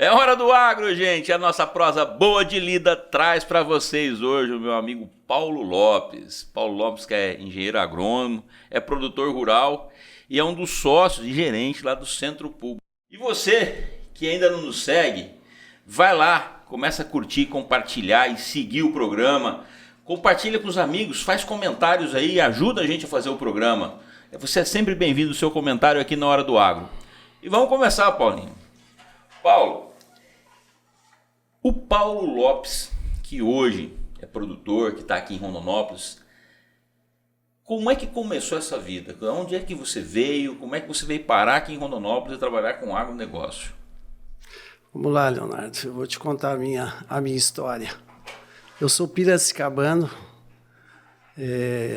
É hora do agro, gente. A nossa prosa boa de lida traz para vocês hoje o meu amigo Paulo Lopes. Paulo Lopes, que é engenheiro agrônomo, é produtor rural e é um dos sócios e gerente lá do Centro Público. E você que ainda não nos segue, vai lá, começa a curtir, compartilhar e seguir o programa. Compartilha com os amigos, faz comentários aí, ajuda a gente a fazer o programa. Você é sempre bem-vindo o seu comentário aqui na Hora do Agro. E vamos começar, Paulinho. Paulo, o Paulo Lopes, que hoje é produtor, que está aqui em Rondonópolis, como é que começou essa vida? Onde é que você veio? Como é que você veio parar aqui em Rondonópolis e trabalhar com agronegócio? Vamos lá, Leonardo, eu vou te contar a minha história. Eu sou piracicabano,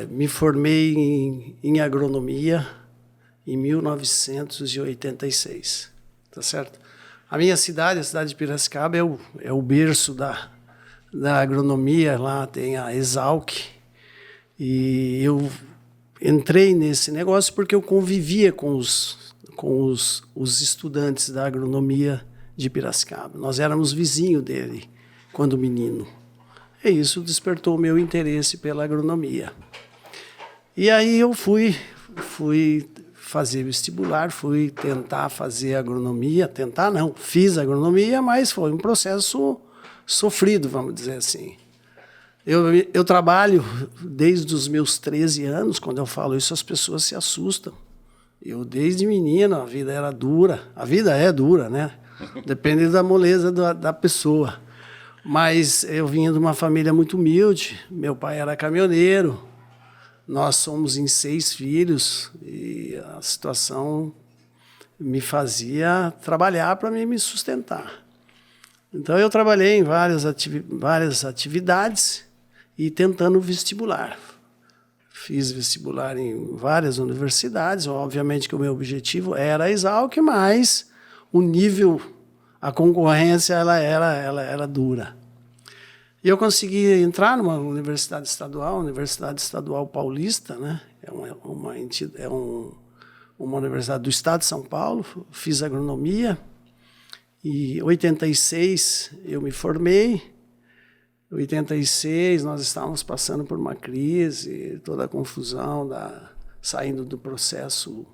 me formei em agronomia em 1986, tá certo? A minha cidade, a cidade de Piracicaba, é o berço da agronomia, lá tem a Exalc, e eu entrei nesse negócio porque eu convivia com os estudantes da agronomia de Piracicaba. Nós éramos vizinhos dele quando menino. E isso despertou o meu interesse pela agronomia. E aí eu fui fazer vestibular, fui tentar fazer agronomia, fiz agronomia, mas foi um processo sofrido, vamos dizer assim. Eu trabalho desde os meus 13 anos, quando eu falo isso as pessoas se assustam. Eu desde menino, a vida era dura, a vida é dura, né? Depende da moleza da pessoa. Mas eu vinha de uma família muito humilde, meu pai era caminhoneiro, nós somos em 6 filhos e a situação me fazia trabalhar para me sustentar. Então eu trabalhei em várias atividades e tentando vestibular. Fiz vestibular em várias universidades, obviamente que o meu objetivo era a Exalc, mas o nível, a concorrência ela era dura. E eu consegui entrar numa universidade estadual, Universidade Estadual Paulista, né? É uma universidade do estado de São Paulo, fiz agronomia. E em 86 eu me formei. Em 86 nós estávamos passando por uma crise, toda a confusão, saindo do processo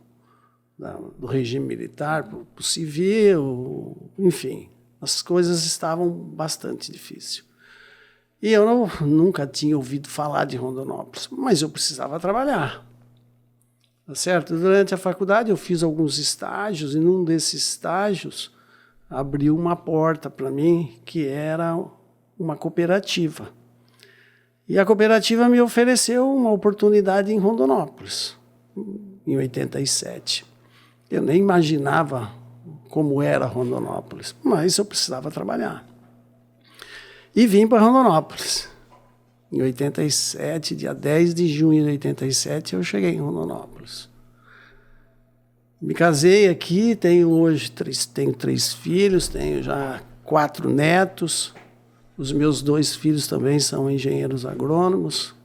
do regime militar para o civil, enfim, as coisas estavam bastante difíceis. E eu nunca tinha ouvido falar de Rondonópolis, mas eu precisava trabalhar. Tá certo? Durante a faculdade eu fiz alguns estágios, e num desses estágios abriu uma porta para mim, que era uma cooperativa. E a cooperativa me ofereceu uma oportunidade em Rondonópolis, em 87. Eu nem imaginava como era Rondonópolis, mas eu precisava trabalhar. E vim para Rondonópolis. Em 87, dia 10 de junho de 87, eu cheguei em Rondonópolis. Me casei aqui, tenho 3 filhos, tenho já 4 netos. Os meus 2 filhos também são engenheiros agrônomos.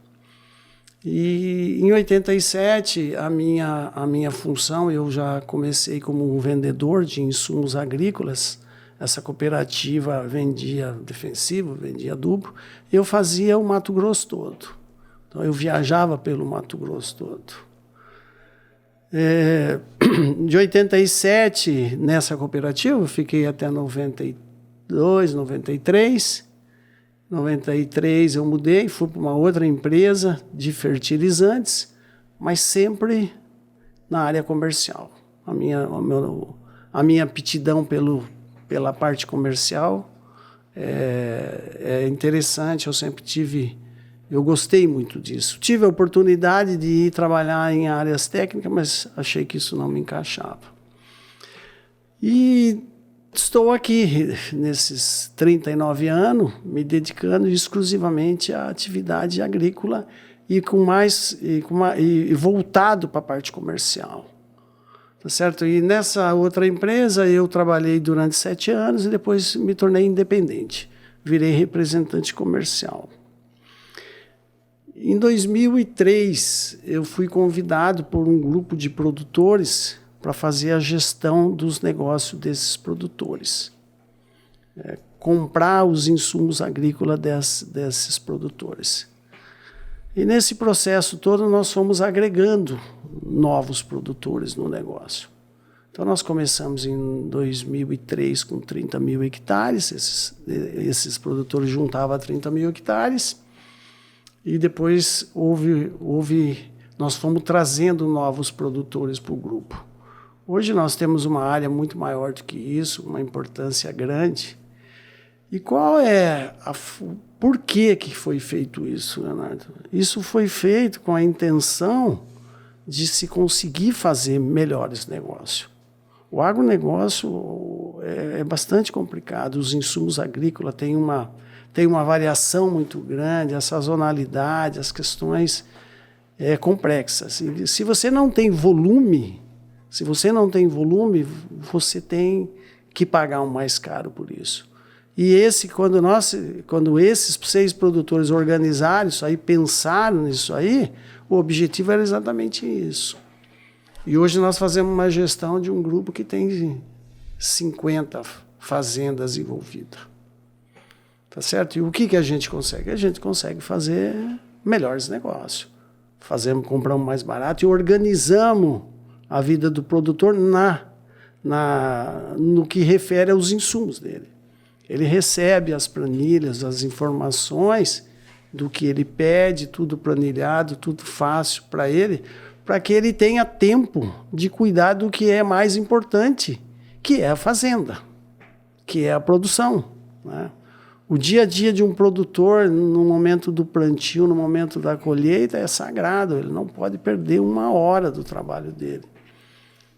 E em 87, a minha função, eu já comecei como um vendedor de insumos agrícolas. Essa cooperativa vendia defensivo, vendia adubo. Eu fazia o Mato Grosso todo. Então, eu viajava pelo Mato Grosso todo. De 87, nessa cooperativa, eu fiquei até 92, 93. Em 93 eu mudei, fui para uma outra empresa de fertilizantes, mas sempre na área comercial. A minha aptidão pela parte comercial é interessante, eu gostei muito disso. Tive a oportunidade de ir trabalhar em áreas técnicas, mas achei que isso não me encaixava. E estou aqui, nesses 39 anos, me dedicando exclusivamente à atividade agrícola e voltado para a parte comercial. Tá certo? E nessa outra empresa eu trabalhei durante 7 anos e depois me tornei independente. Virei representante comercial. Em 2003, eu fui convidado por um grupo de produtores para fazer a gestão dos negócios desses produtores. comprar os insumos agrícolas desses produtores. E nesse processo todo nós fomos agregando novos produtores no negócio. Então nós começamos em 2003 com 30 mil hectares, esses produtores juntavam 30 mil hectares, e depois nós fomos trazendo novos produtores para o grupo. Hoje nós temos uma área muito maior do que isso, uma importância grande. E por que foi feito isso, Leonardo? Isso foi feito com a intenção de se conseguir fazer melhores negócios. O agronegócio é bastante complicado, os insumos agrícolas têm uma variação muito grande, a sazonalidade, as questões complexas. E se você não tem volume, você tem que pagar um mais caro por isso. E quando esses 6 produtores organizaram isso aí, pensaram nisso aí, o objetivo era exatamente isso. E hoje nós fazemos uma gestão de um grupo que tem 50 fazendas envolvidas. Tá certo? E o que a gente consegue? A gente consegue fazer melhores negócios. Compramos mais barato e organizamos a vida do produtor no que refere aos insumos dele. Ele recebe as planilhas, as informações do que ele pede, tudo planilhado, tudo fácil para ele, para que ele tenha tempo de cuidar do que é mais importante, que é a fazenda, que é a produção, né? O dia a dia de um produtor, no momento do plantio, no momento da colheita, é sagrado, ele não pode perder uma hora do trabalho dele.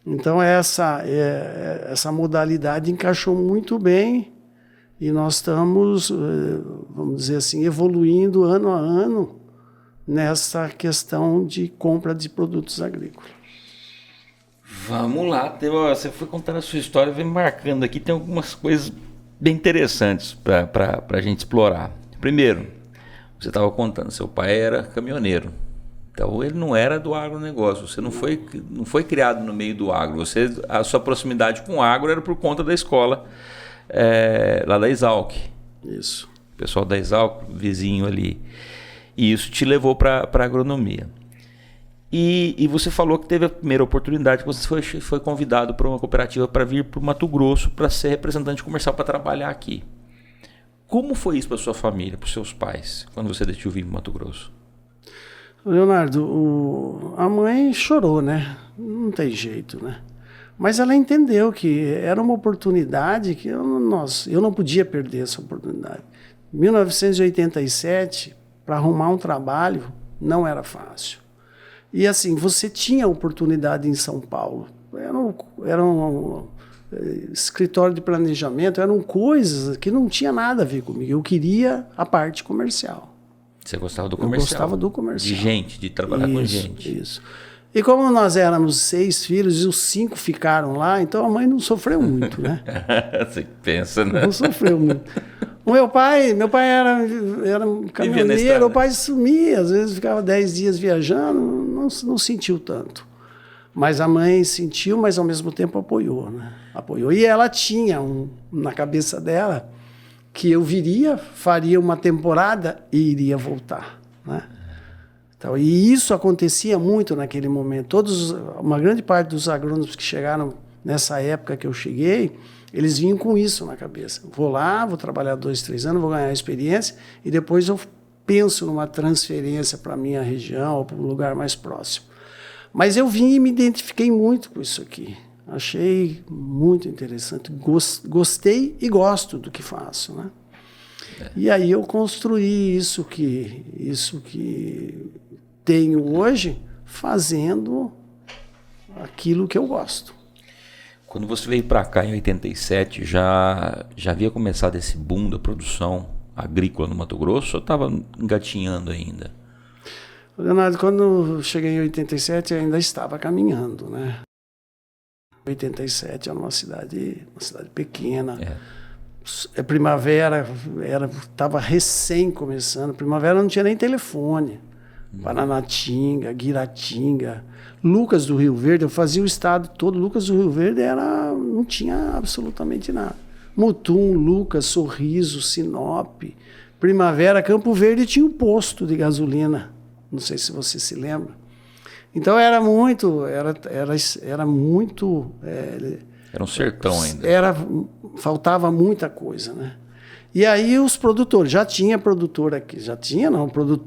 Então essa modalidade encaixou muito bem e nós estamos, vamos dizer assim, evoluindo ano a ano nessa questão de compra de produtos agrícolas. Vamos lá, você foi contando a sua história, vem marcando aqui, tem algumas coisas bem interessantes para a gente explorar. Primeiro, você estava contando, seu pai era caminhoneiro. Então ele não era do agronegócio, você não foi criado no meio do agro, a sua proximidade com o agro era por conta da escola lá da Exalc. Isso. O pessoal da Exalc, vizinho ali. E isso te levou para a agronomia. E você falou que teve a primeira oportunidade, que você foi convidado para uma cooperativa para vir para o Mato Grosso para ser representante comercial para trabalhar aqui. Como foi isso para sua família, para os seus pais, quando você decidiu vir para o Mato Grosso? Leonardo, a mãe chorou, né? Não tem jeito, né? Mas ela entendeu que era uma oportunidade que eu não podia perder essa oportunidade. Em 1987, para arrumar um trabalho, não era fácil. E assim, você tinha oportunidade em São Paulo. Era um escritório de planejamento, eram coisas que não tinha nada a ver comigo. Eu queria a parte comercial. Você gostava do comercial? Eu gostava do comercial. De gente, de trabalhar com gente. Isso. E como nós éramos 6 filhos e os 5 ficaram lá, então a mãe não sofreu muito, né? Você pensa, né? Não sofreu muito. O meu pai era um caminhoneiro, o pai sumia, às vezes ficava 10 dias viajando, não sentiu tanto. Mas a mãe sentiu, mas ao mesmo tempo apoiou, né? Apoiou. E ela tinha na cabeça dela que eu faria uma temporada e iria voltar, né? Então, e isso acontecia muito naquele momento. Uma grande parte dos agrônomos que chegaram nessa época que eu cheguei, eles vinham com isso na cabeça. Vou lá, vou trabalhar 2, 3 anos, vou ganhar experiência e depois eu penso numa transferência para a minha região ou para um lugar mais próximo. Mas eu vim e me identifiquei muito com isso aqui. Achei muito interessante. Gostei e gosto do que faço, né? E aí eu construí isso que tenho hoje, fazendo aquilo que eu gosto. Quando você veio para cá em 87, já havia começado esse boom da produção agrícola no Mato Grosso ou estava engatinhando ainda? Leonardo, quando eu cheguei em 87, eu ainda estava caminhando, né? 87 era uma cidade pequena. Primavera estava recém começando. Primavera não tinha nem telefone. Paranatinga, Guiratinga, Lucas do Rio Verde, eu fazia o estado todo. Lucas do Rio Verde não tinha absolutamente nada. Mutum, Lucas, Sorriso, Sinop, Primavera, Campo Verde tinha um posto de gasolina. Não sei se você se lembra. Então era muito... Era muito... Era um sertão ainda. Faltava muita coisa, né? E aí os produtores, já tinha produtor aqui,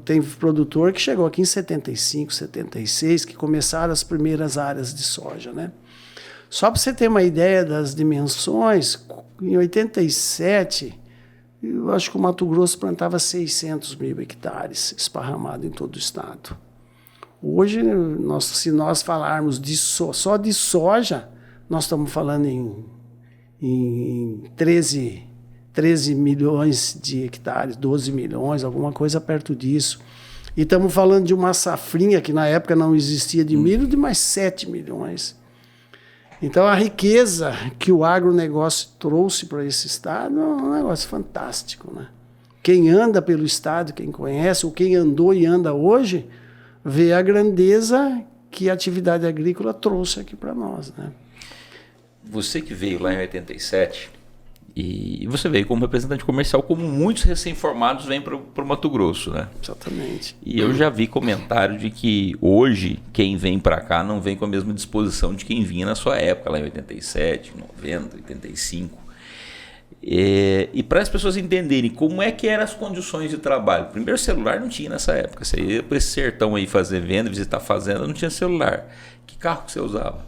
tem produtor que chegou aqui em 75, 76, que começaram as primeiras áreas de soja, né? Só para você ter uma ideia das dimensões, em 87, eu acho que o Mato Grosso plantava 600 mil hectares, esparramado em todo o estado. Hoje, se nós falarmos só de soja, nós estamos falando em 13 milhões de hectares, 12 milhões, alguma coisa perto disso. E estamos falando de uma safrinha que na época não existia de milho, de mais 7 milhões. Então a riqueza que o agronegócio trouxe para esse estado é um negócio fantástico, né? Quem anda pelo estado, quem conhece, ou quem andou e anda hoje, vê a grandeza que a atividade agrícola trouxe aqui para nós, né? Você que veio lá em 87... E você veio como representante comercial, como muitos recém-formados vêm para o Mato Grosso, né? Exatamente. E eu já vi comentário de que hoje quem vem para cá não vem com a mesma disposição de quem vinha na sua época, lá em 87, 90, 85. E para as pessoas entenderem como é que eram as condições de trabalho. Primeiro, celular não tinha nessa época. Você ia para esse sertão aí fazer venda, visitar fazenda, não tinha celular. Que carro que você usava?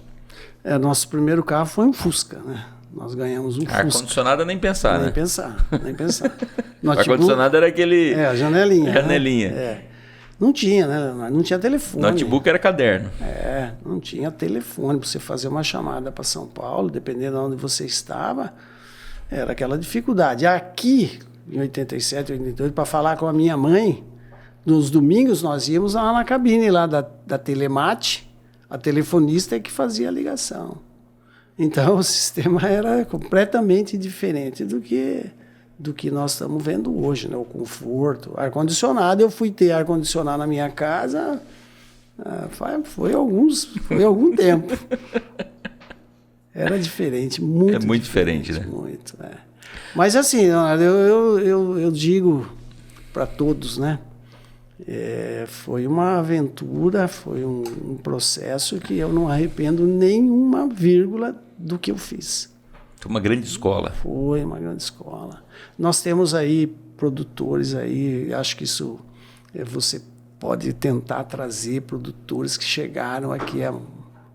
Nosso primeiro carro foi um Fusca, né? Nós ganhamos um Fusca. Ar-condicionado nem pensar, né? Nem pensar. Ar-condicionado era aquele... a janelinha. Janelinha. Né? Não tinha, né? Não tinha telefone. Notebook era caderno. Não tinha telefone para você fazer uma chamada para São Paulo, dependendo de onde você estava, era aquela dificuldade. Aqui, em 87, 88, para falar com a minha mãe, nos domingos nós íamos lá na cabine lá da Telemate, a telefonista é que fazia a ligação. Então, o sistema era completamente diferente do que nós estamos vendo hoje, né? O conforto, ar-condicionado. Eu fui ter ar-condicionado na minha casa foi algum tempo. Era diferente, muito. É muito diferente, né? Muito, Mas assim, eu digo para todos, né? Foi uma aventura, foi um processo que eu não arrependo nenhuma vírgula do que eu fiz. Foi uma grande escola. Foi uma grande escola. Nós temos aí produtores aí, acho que isso você pode tentar trazer produtores que chegaram aqui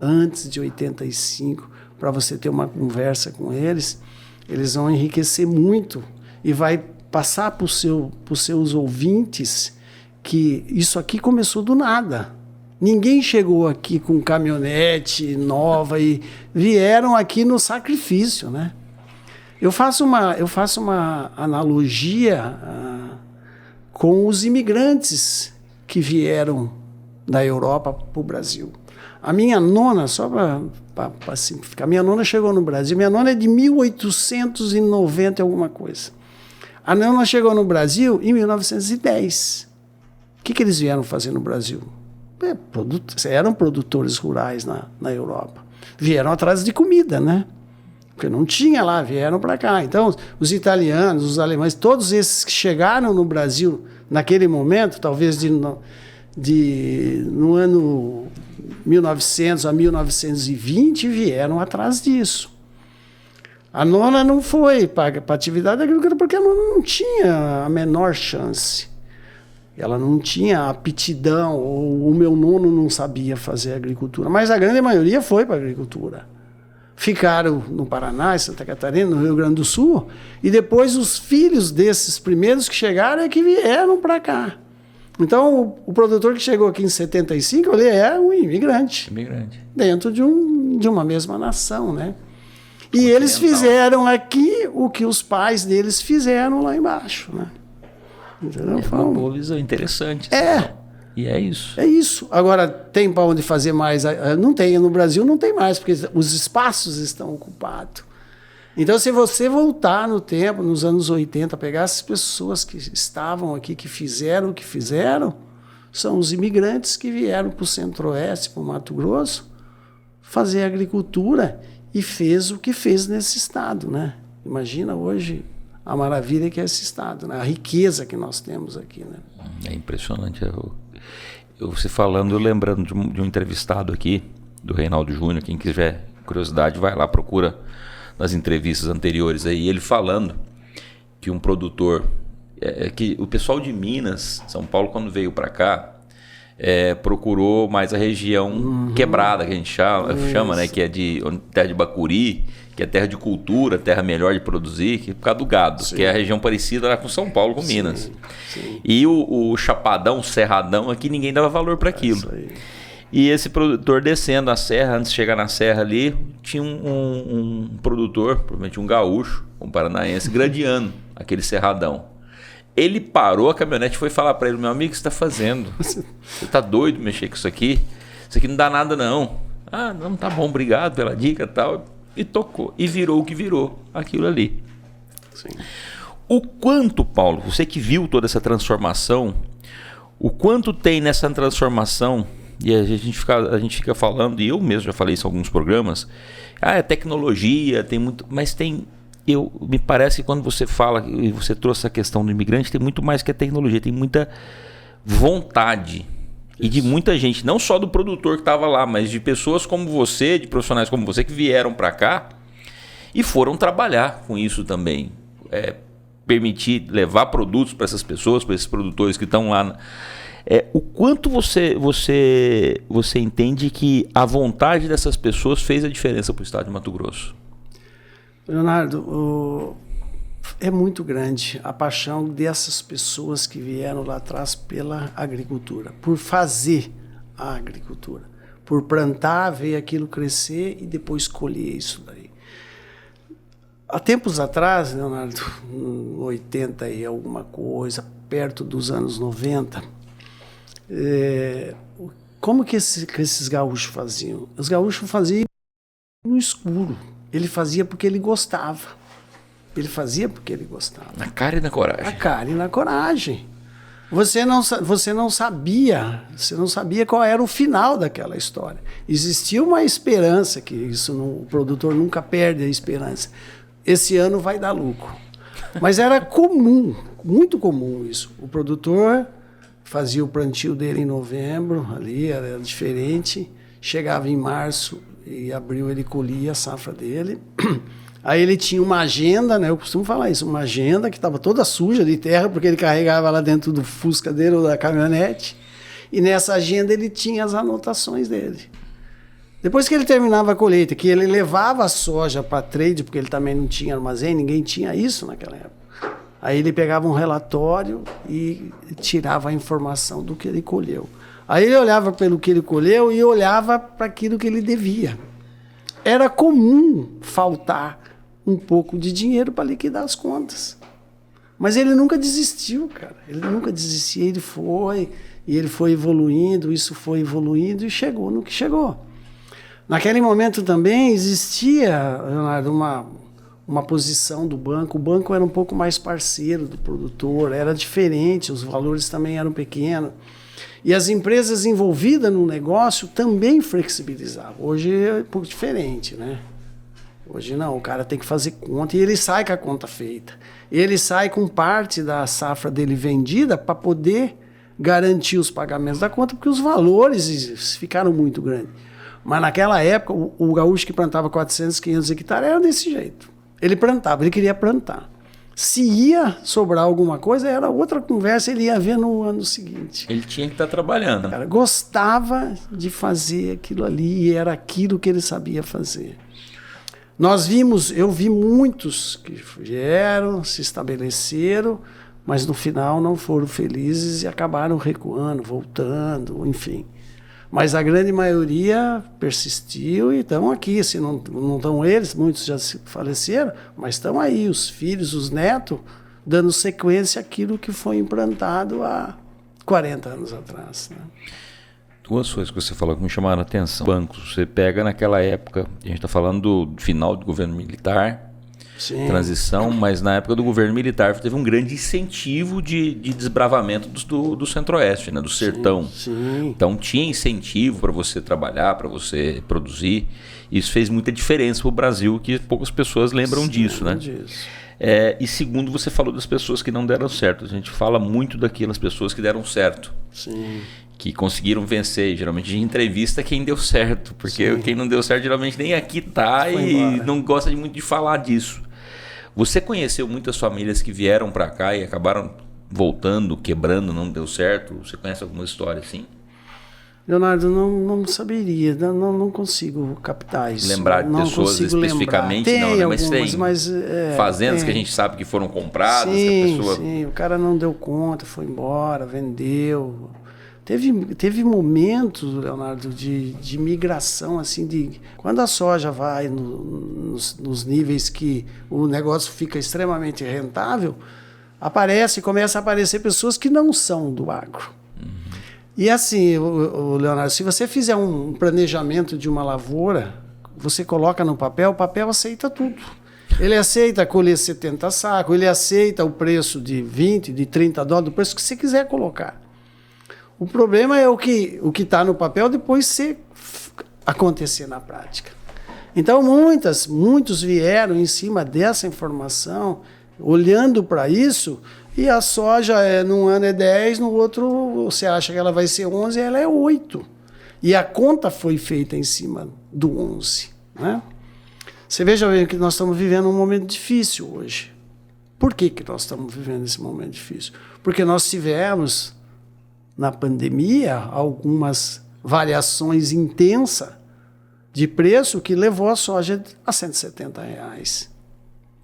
antes de 85 para você ter uma conversa com eles. Eles vão enriquecer muito e vai passar para os seus ouvintes que isso aqui começou do nada. Ninguém chegou aqui com caminhonete nova e vieram aqui no sacrifício, né? Eu faço uma analogia com os imigrantes que vieram da Europa para o Brasil. A minha nona, só para simplificar, minha nona chegou no Brasil. Minha nona é de 1890 e alguma coisa. A nona chegou no Brasil em 1910. O que eles vieram fazer no Brasil? Eram produtores rurais na Europa. Vieram atrás de comida, né? Porque não tinha lá, vieram para cá. Então, os italianos, os alemães, todos esses que chegaram no Brasil naquele momento, talvez no ano 1900 a 1920, vieram atrás disso. A nona não foi para a atividade agrícola porque a nona não tinha a menor chance. Ela não tinha aptidão, ou o meu nono não sabia fazer agricultura. Mas a grande maioria foi para a agricultura. Ficaram no Paraná, em Santa Catarina, no Rio Grande do Sul, e depois os filhos desses primeiros que chegaram é que vieram para cá. Então, o produtor que chegou aqui em 75, ele é um imigrante. Dentro de uma mesma nação, né? E eles fizeram aqui o que os pais deles fizeram lá embaixo, né? Entendeu? É uma boa visão, interessante. E é isso. É isso. Agora, tem para onde fazer mais? Não tem. No Brasil não tem mais, porque os espaços estão ocupados. Então, se você voltar no tempo, nos anos 80, pegar essas pessoas que estavam aqui, que fizeram o que fizeram, são os imigrantes que vieram para o Centro-Oeste, para o Mato Grosso, fazer agricultura e fez o que fez nesse estado, né? Imagina hoje a maravilha que é esse estado, né? A riqueza que nós temos aqui, né? É impressionante. Você falando, lembrando de um entrevistado aqui, do Reinaldo Júnior. Quem quiser curiosidade, vai lá, procura nas entrevistas anteriores aí, ele falando que um produtor, que o pessoal de Minas, São Paulo, quando veio para cá, procurou mais a região quebrada, que a gente chama, né, que é de terra de Bacuri, que é terra de cultura, terra melhor de produzir, que é por causa do gado, que é a região parecida lá com São Paulo, com Minas. Sim. E o Chapadão, o Cerradão, aqui ninguém dava valor para aquilo. E esse produtor descendo a serra, antes de chegar na serra ali, tinha um produtor, provavelmente um gaúcho, um paranaense, gradeando aquele Cerradão. Ele parou a caminhonete e foi falar para ele: meu amigo, o que você está fazendo? Você está doido mexer com isso aqui? Isso aqui não dá nada não. Ah, não, tá bom, obrigado pela dica e tal. E tocou. E virou o que virou, aquilo ali. Sim. O quanto, Paulo, você que viu toda essa transformação, o quanto tem nessa transformação, e a gente fica falando, e eu mesmo já falei isso em alguns programas, é tecnologia, tem muito, mas me parece que quando você fala, e você trouxe a questão do imigrante, tem muito mais que a tecnologia, tem muita vontade. E de muita gente, não só do produtor que estava lá, mas de pessoas como você, de profissionais como você, que vieram para cá e foram trabalhar com isso também. Permitir levar produtos para essas pessoas, para esses produtores que estão lá. O quanto você entende que a vontade dessas pessoas fez a diferença para o estado de Mato Grosso? Leonardo, é muito grande a paixão dessas pessoas que vieram lá atrás pela agricultura, por fazer a agricultura, por plantar, ver aquilo crescer e depois colher isso daí. Há tempos atrás, Leonardo, 80 e alguma coisa, perto dos anos 90, como que esses gaúchos faziam? Os gaúchos faziam no escuro. Ele fazia porque ele gostava. Ele fazia porque ele gostava. Na cara e na coragem. Na cara e na coragem. Você não sabia qual era o final daquela história. Existia uma esperança, que o produtor nunca perde a esperança. Esse ano vai dar lucro. Mas era comum, muito comum isso. O produtor fazia o plantio dele em novembro, ali era diferente. Chegava em março e abril ele colhia a safra dele. Aí ele tinha uma agenda, né? Eu costumo falar isso, uma agenda que estava toda suja de terra, porque ele carregava lá dentro do Fusca dele ou da caminhonete. E nessa agenda ele tinha as anotações dele. Depois que ele terminava a colheita, que ele levava a soja para trade, porque ele também não tinha armazém, ninguém tinha isso naquela época. Aí ele pegava um relatório e tirava a informação do que ele colheu. Aí ele olhava pelo que ele colheu e olhava para aquilo que ele devia. Era comum faltar um pouco de dinheiro para liquidar as contas. Mas ele nunca desistiu, cara. Ele nunca desistiu. Ele foi evoluindo, isso foi evoluindo e chegou no que chegou. Naquele momento também existia, Leonardo, uma posição do banco. O banco era um pouco mais parceiro do produtor, era diferente, os valores também eram pequenos. E as empresas envolvidas no negócio também flexibilizavam. Hoje é um pouco diferente, né? Hoje não, o cara tem que fazer conta e ele sai com a conta feita. Ele sai com parte da safra dele vendida para poder garantir os pagamentos da conta, porque os valores ficaram muito grandes. Mas naquela época, o gaúcho que plantava 400, 500 hectares era desse jeito. Ele plantava, ele queria plantar. Se ia sobrar alguma coisa, era outra conversa, ele ia ver no ano seguinte. Ele tinha que estar trabalhando. O cara gostava de fazer aquilo ali e era aquilo que ele sabia fazer. Eu vi muitos que vieram, se estabeleceram, mas no final não foram felizes e acabaram recuando, voltando, enfim. Mas a grande maioria persistiu e estão aqui. Se não estão eles, muitos já faleceram, mas estão aí, os filhos, os netos, dando sequência àquilo que foi implantado há 40 anos atrás. Né? Duas coisas que você falou que me chamaram a atenção. Bancos, você pega naquela época, a gente está falando do final do governo militar, Sim. Transição, mas na época do governo militar teve um grande incentivo de desbravamento do Centro-Oeste, né, do sertão. Sim. Então tinha incentivo para você trabalhar, para você produzir. Isso fez muita diferença para o Brasil, que poucas pessoas lembram disso, né? E segundo, você falou das pessoas que não deram certo. A gente fala muito daquelas pessoas que deram certo. Sim. Que conseguiram vencer. Geralmente em entrevista quem deu certo. Porque quem não deu certo geralmente nem aqui tá e não gosta muito de falar disso. Você conheceu muitas famílias que vieram para cá e acabaram voltando, quebrando, não deu certo? Você conhece alguma história assim? Leonardo, não saberia, não consigo captar isso. Lembrar de pessoas especificamente, tem não, né? Mas tem fazendas que a gente sabe que foram compradas, sim, que a pessoa... Sim, o cara não deu conta, foi embora, vendeu. Teve momentos, Leonardo, de migração, assim, quando a soja vai nos níveis que o negócio fica extremamente rentável, começa a aparecer pessoas que não são do agro. E assim, o Leonardo, se você fizer um planejamento de uma lavoura, você coloca no papel, o papel aceita tudo. Ele aceita colher 70 sacos, ele aceita o preço de 20, de 30 dólares, o preço que você quiser colocar. O problema é o que está no papel depois se acontecer na prática. Então, muitos vieram em cima dessa informação, olhando para isso, e a soja num ano é 10, no outro você acha que ela vai ser 11, ela é 8. E a conta foi feita em cima do 11. Né? Você veja bem que nós estamos vivendo um momento difícil hoje. Por que nós estamos vivendo esse momento difícil? Porque nós tivemos, na pandemia, algumas variações intensas de preço que levou a soja a R$170.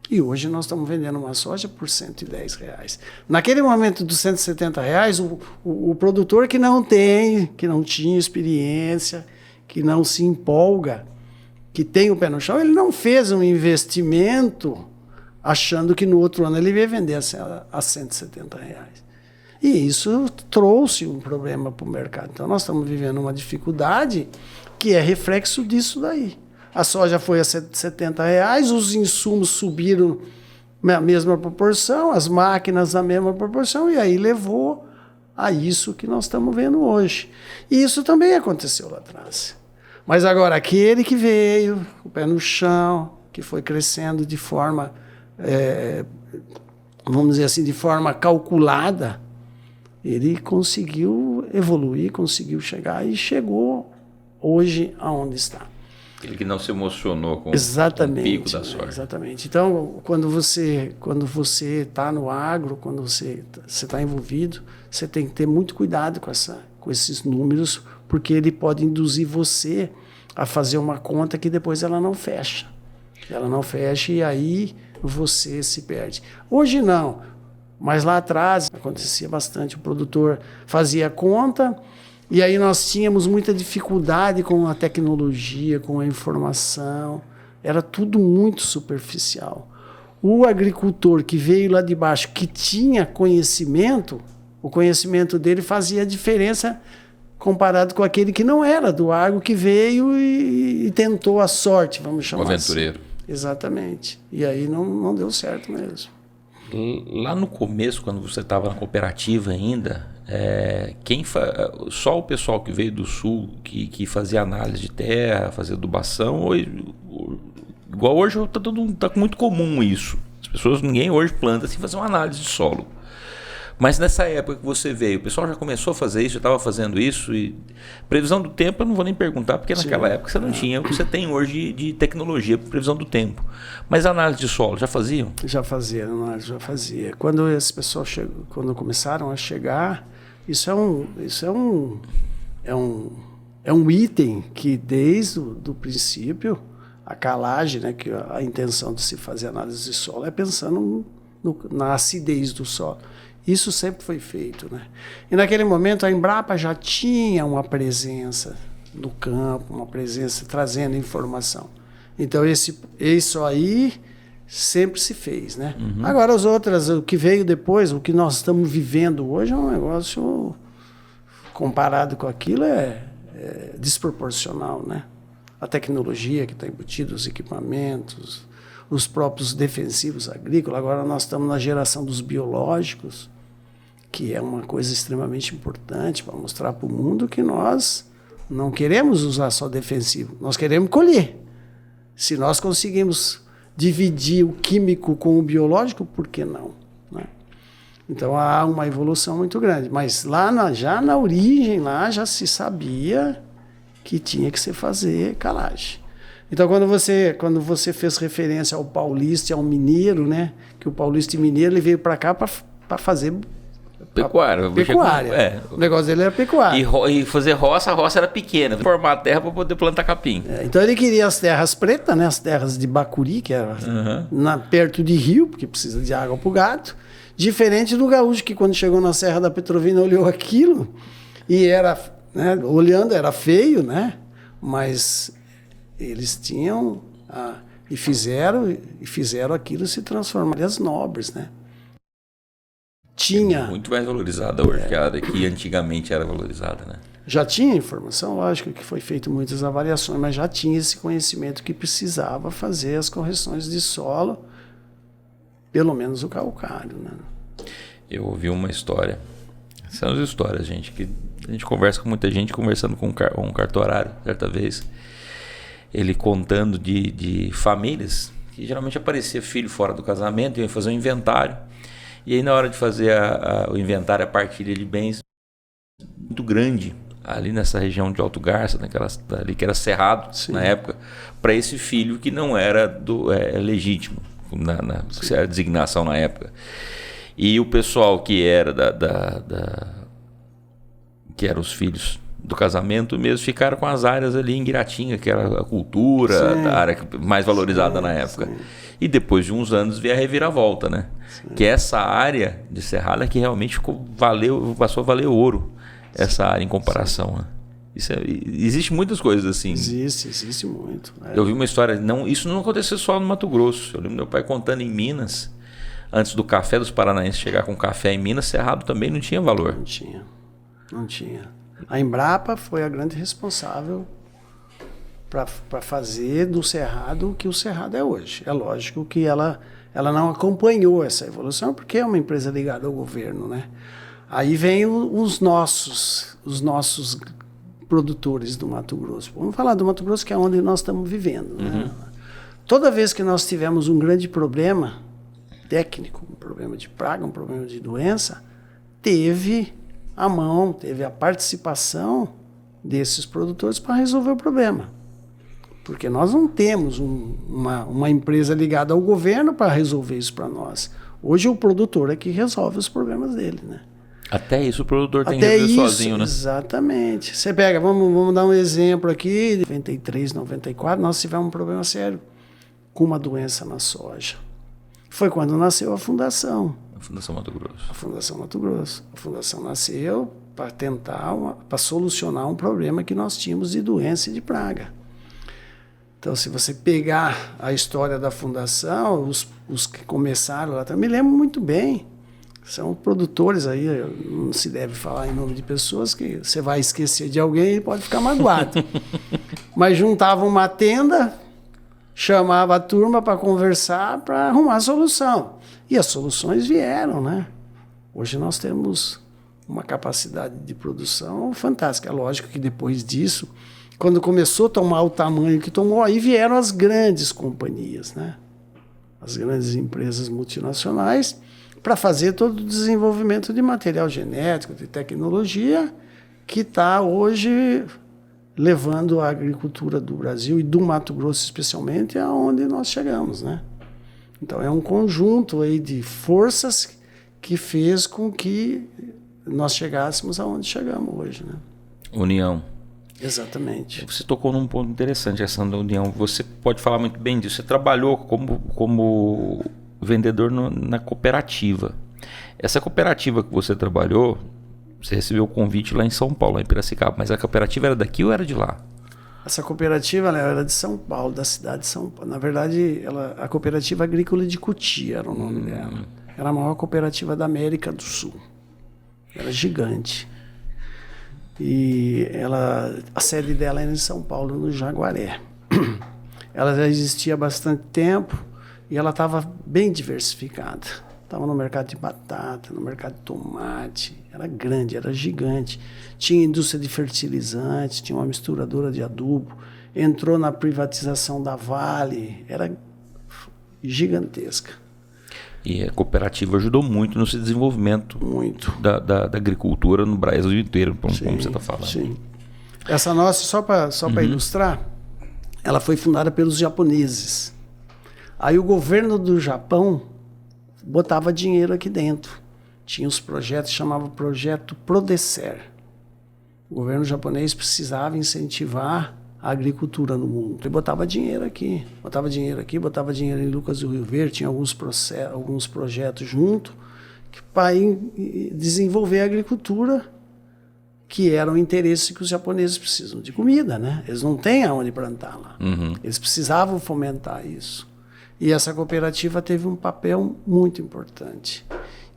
E hoje nós estamos vendendo uma soja por R$110. Naquele momento dos R$170, o produtor que não tinha experiência, que não se empolga, que tem o pé no chão, ele não fez um investimento achando que no outro ano ele ia vender a R$170. E isso trouxe um problema para o mercado. Então nós estamos vivendo uma dificuldade que é reflexo disso daí. A soja foi a R$70, os insumos subiram na mesma proporção, as máquinas na mesma proporção, e aí levou a isso que nós estamos vendo hoje. E isso também aconteceu lá atrás. Mas agora, aquele que veio, o pé no chão, que foi crescendo de forma, vamos dizer assim, de forma calculada, ele conseguiu evoluir, conseguiu chegar e chegou hoje aonde está. Aquele que não se emocionou com o pico da soja. Exatamente. Então, quando você está no agro, quando você está envolvido, você tem que ter muito cuidado com esses números, porque ele pode induzir você a fazer uma conta que depois ela não fecha. Ela não fecha e aí você se perde. Hoje não, mas lá atrás acontecia bastante. O produtor fazia conta, e aí nós tínhamos muita dificuldade com a tecnologia, com a informação. Era tudo muito superficial. O agricultor que veio lá de baixo, que tinha conhecimento, o conhecimento dele fazia diferença comparado com aquele que não era do agro, que veio e tentou a sorte, vamos chamar assim. O aventureiro. Exatamente. E aí não deu certo mesmo. Lá no começo, quando você estava na cooperativa ainda, só o pessoal que veio do sul que fazia análise de terra, fazia adubação, igual hoje tá muito comum isso. As pessoas, ninguém hoje planta sem fazer uma análise de solo. Mas nessa época que você veio, o pessoal já começou a fazer isso, já estava fazendo isso. E previsão do tempo eu não vou nem perguntar, porque naquela época você não tinha o que você tem hoje de tecnologia para previsão do tempo. Mas análise de solo, já faziam? Já fazia. Quando esse pessoal quando começaram a chegar, isso é um item que desde o princípio, a calagem, né, que a intenção de se fazer análise de solo é pensando na acidez do solo. Isso sempre foi feito, né? E naquele momento a Embrapa já tinha uma presença no campo, uma presença trazendo informação. Então isso aí sempre se fez, né? Uhum. Agora as outras, o que veio depois, o que nós estamos vivendo hoje é um negócio comparado com aquilo é desproporcional, né? A tecnologia que está embutida, os equipamentos, os próprios defensivos agrícolas. Agora nós estamos na geração dos biológicos, que é uma coisa extremamente importante para mostrar para o mundo que nós não queremos usar só defensivo, nós queremos colher. Se nós conseguimos dividir o químico com o biológico, por que não? Né? Então há uma evolução muito grande. Mas já na origem, lá já se sabia que tinha que se fazer calagem. Então quando você fez referência ao paulista e ao mineiro, né? Que o paulista e mineiro ele veio para cá para fazer pecuária. O negócio dele era pecuária. E fazer roça, a roça era pequena. Formar a terra para poder plantar capim. Então ele queria as terras pretas, né? As terras de Bacuri, que era perto de rio, porque precisa de água para o gado. Diferente do gaúcho, que quando chegou na Serra da Petrovina olhou aquilo e era, né, olhando, era feio, né? Mas eles tinham e fizeram aquilo se transformar em áreas nobres, né? Tinha muito mais valorizada hoje que a área que antigamente era valorizada, né? Já tinha informação, lógico que foi feito muitas avaliações, mas já tinha esse conhecimento que precisava fazer as correções de solo, pelo menos o calcário, né? Eu ouvi uma história, são as histórias, gente, que a gente conversa com muita gente, conversando com um cartorário, certa vez, ele contando de famílias, que geralmente aparecia filho fora do casamento, ia fazer um inventário, e aí na hora de fazer o inventário, a partilha de bens, muito grande, ali nessa região de Alto Garça, ali que era cerrado, sim, na época, para esse filho que não era legítimo, na designação na época. E o pessoal que era que eram os filhos do casamento mesmo, ficaram com as áreas ali em Guiratinga, que era a cultura, sim, a área mais valorizada, sim, na época. Sim. E depois de uns anos veio a reviravolta, né? Sim. Que essa área de Cerrado é que realmente passou a valer ouro, essa área em comparação, né? Existe muitas coisas assim. Existe muito. Eu vi uma história, isso não aconteceu só no Mato Grosso. Eu lembro meu pai contando em Minas, antes do café dos paranaenses chegar com café em Minas, Cerrado também não tinha valor. Não tinha. A Embrapa foi a grande responsável para fazer do Cerrado o que o Cerrado é hoje. É lógico que ela não acompanhou essa evolução, porque é uma empresa ligada ao governo, né? Aí vem os nossos produtores do Mato Grosso. Vamos falar do Mato Grosso, que é onde nós estamos vivendo, né? Toda vez que nós tivemos um grande problema técnico, um problema de praga, um problema de doença, teve a participação desses produtores para resolver o problema. Porque nós não temos uma empresa ligada ao governo para resolver isso para nós. Hoje o produtor é que resolve os problemas dele, né? Até isso o produtor tem que resolver sozinho, né? Exatamente. Você pega, vamos dar um exemplo aqui, em 93, 94, nós tivemos um problema sério com uma doença na soja. Foi quando nasceu a Fundação. A Fundação Mato Grosso. A Fundação Mato Grosso. A Fundação nasceu para para solucionar um problema que nós tínhamos de doença e de praga. Então, se você pegar a história da Fundação, os que começaram lá, eu me lembro muito bem. São produtores aí, não se deve falar em nome de pessoas que você vai esquecer de alguém e pode ficar magoado. Mas juntavam uma tenda, chamava a turma para conversar, para arrumar a solução. E as soluções vieram, né? Hoje nós temos uma capacidade de produção fantástica. Lógico que depois disso, quando começou a tomar o tamanho que tomou, aí vieram as grandes companhias, né? As grandes empresas multinacionais, para fazer todo o desenvolvimento de material genético, de tecnologia, que está hoje levando a agricultura do Brasil e do Mato Grosso especialmente aonde nós chegamos, né? Então é um conjunto aí de forças que fez com que nós chegássemos aonde chegamos hoje, né? União. Exatamente. Você tocou num ponto interessante, essa da união. Você pode falar muito bem disso. Você trabalhou como vendedor na cooperativa. Essa cooperativa que você trabalhou, você recebeu o convite lá em São Paulo, lá em Piracicaba, mas a cooperativa era daqui ou era de lá? Essa cooperativa era de São Paulo, da cidade de São Paulo. Na verdade, a Cooperativa Agrícola de Cotia era o nome dela. Era a maior cooperativa da América do Sul. Era gigante. E a sede dela era em São Paulo, no Jaguaré. Ela já existia há bastante tempo e ela estava bem diversificada. Estava no mercado de batata, no mercado de tomate. Era grande, era gigante. Tinha indústria de fertilizantes, tinha uma misturadora de adubo. entrou na privatização da Vale, era gigantesca. E a cooperativa ajudou muito no desenvolvimento da agricultura no Brasil inteiro, como você está falando. Sim. Essa nossa, só para ilustrar, ela foi fundada pelos japoneses. Aí o governo do Japão botava dinheiro aqui dentro. Tinha os projetos, chamava Projeto Prodecer. O governo japonês precisava incentivar a agricultura no mundo. Ele botava dinheiro aqui, botava dinheiro em Lucas do Rio Verde, tinha alguns projetos junto para desenvolver a agricultura, que era o interesse que os japoneses precisam de comida, né? Eles não têm aonde plantar lá. Eles precisavam fomentar isso. E essa cooperativa teve um papel muito importante.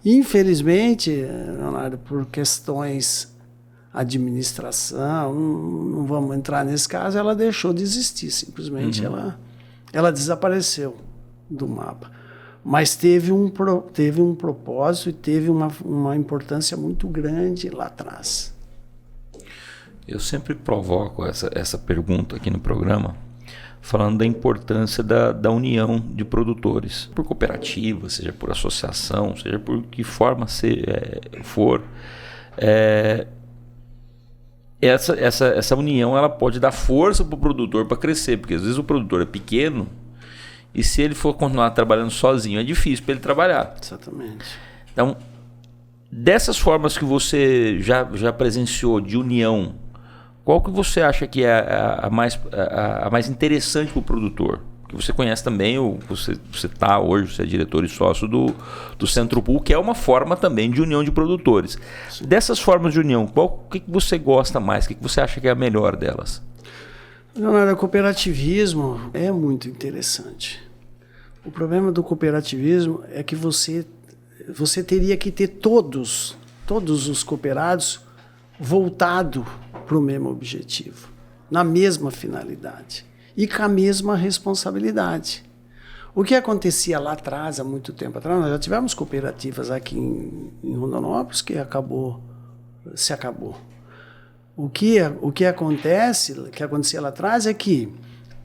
Infelizmente, Leonardo, por questões administração, não vamos entrar nesse caso, ela deixou de existir, simplesmente ela desapareceu do mapa. Mas teve um propósito e teve uma importância muito grande lá atrás. Eu sempre provoco essa pergunta aqui no programa, falando da importância da união de produtores, por cooperativa, seja por associação, seja por que forma for. Essa união ela pode dar força para o produtor para crescer, porque às vezes o produtor é pequeno e se ele for continuar trabalhando sozinho é difícil para ele trabalhar. Exatamente. Então, dessas formas que você já presenciou de união, qual que você acha que é a mais interessante para o produtor? Porque você conhece também, você é diretor e sócio do Centro-Pool, que é uma forma também de união de produtores. Sim. Dessas formas de união, o que você gosta mais? O que você acha que é a melhor delas? Leonardo, o cooperativismo é muito interessante. O problema do cooperativismo é que você teria que ter todos os cooperados voltados para o mesmo objetivo, na mesma finalidade e com a mesma responsabilidade. O que acontecia lá atrás, há muito tempo atrás, nós já tivemos cooperativas aqui em Rondonópolis que se acabou. O que acontecia lá atrás é que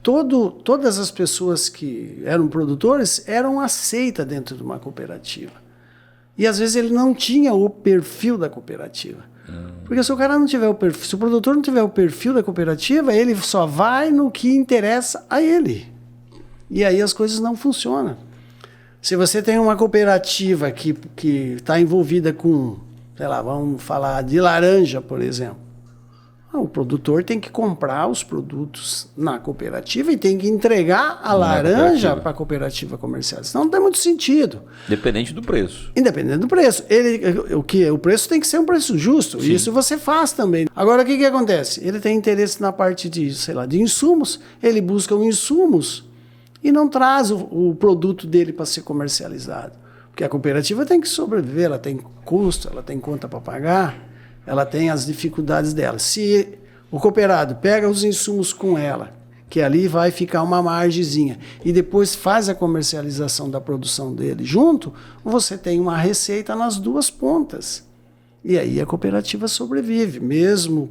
todas as pessoas que eram produtores eram aceitas dentro de uma cooperativa. E às vezes ele não tinha o perfil da cooperativa. Porque se o cara não tiver o perfil, se o produtor não tiver o perfil da cooperativa, ele só vai no que interessa a ele. E aí as coisas não funcionam. Se você tem uma cooperativa que está envolvida com, sei lá, vamos falar de laranja, por exemplo. O produtor tem que comprar os produtos na cooperativa e tem que entregar a laranja para a cooperativa comercial. Senão não tem muito sentido. Independente do preço. Independente do preço. O preço tem que ser um preço justo. Sim. Isso você faz também. Agora, o que acontece? Ele tem interesse na parte de, sei lá, de insumos. Ele busca os insumos e não traz o produto dele para ser comercializado. Porque a cooperativa tem que sobreviver, ela tem custo, ela tem conta para pagar. Ela tem as dificuldades dela. Se o cooperado pega os insumos com ela, que ali vai ficar uma margezinha, e depois faz a comercialização da produção dele junto, você tem uma receita nas duas pontas. E aí a cooperativa sobrevive. Mesmo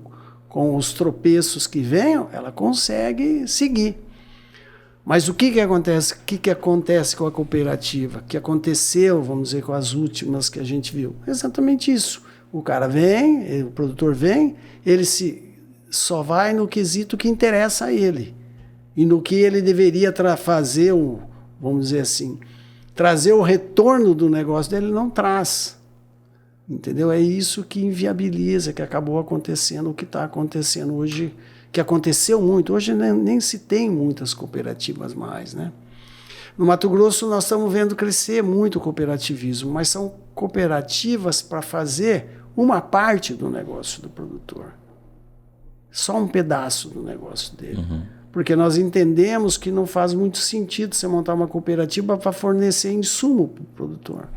com os tropeços que venham, ela consegue seguir. Mas o que acontece? O que acontece com a cooperativa? O que aconteceu, vamos dizer, com as últimas que a gente viu? Exatamente isso. O cara vem, o produtor vem, ele só vai no quesito que interessa a ele. E no que ele deveria fazer, vamos dizer assim, trazer o retorno do negócio dele, ele não traz. Entendeu? É isso que inviabiliza, que acabou acontecendo, o que está acontecendo hoje, que aconteceu muito. Hoje nem se tem muitas cooperativas mais, né? No Mato Grosso nós estamos vendo crescer muito o cooperativismo, mas são cooperativas para fazer uma parte do negócio do produtor. Só um pedaço do negócio dele. Porque nós entendemos que não faz muito sentido você montar uma cooperativa para fornecer insumo para o produtor.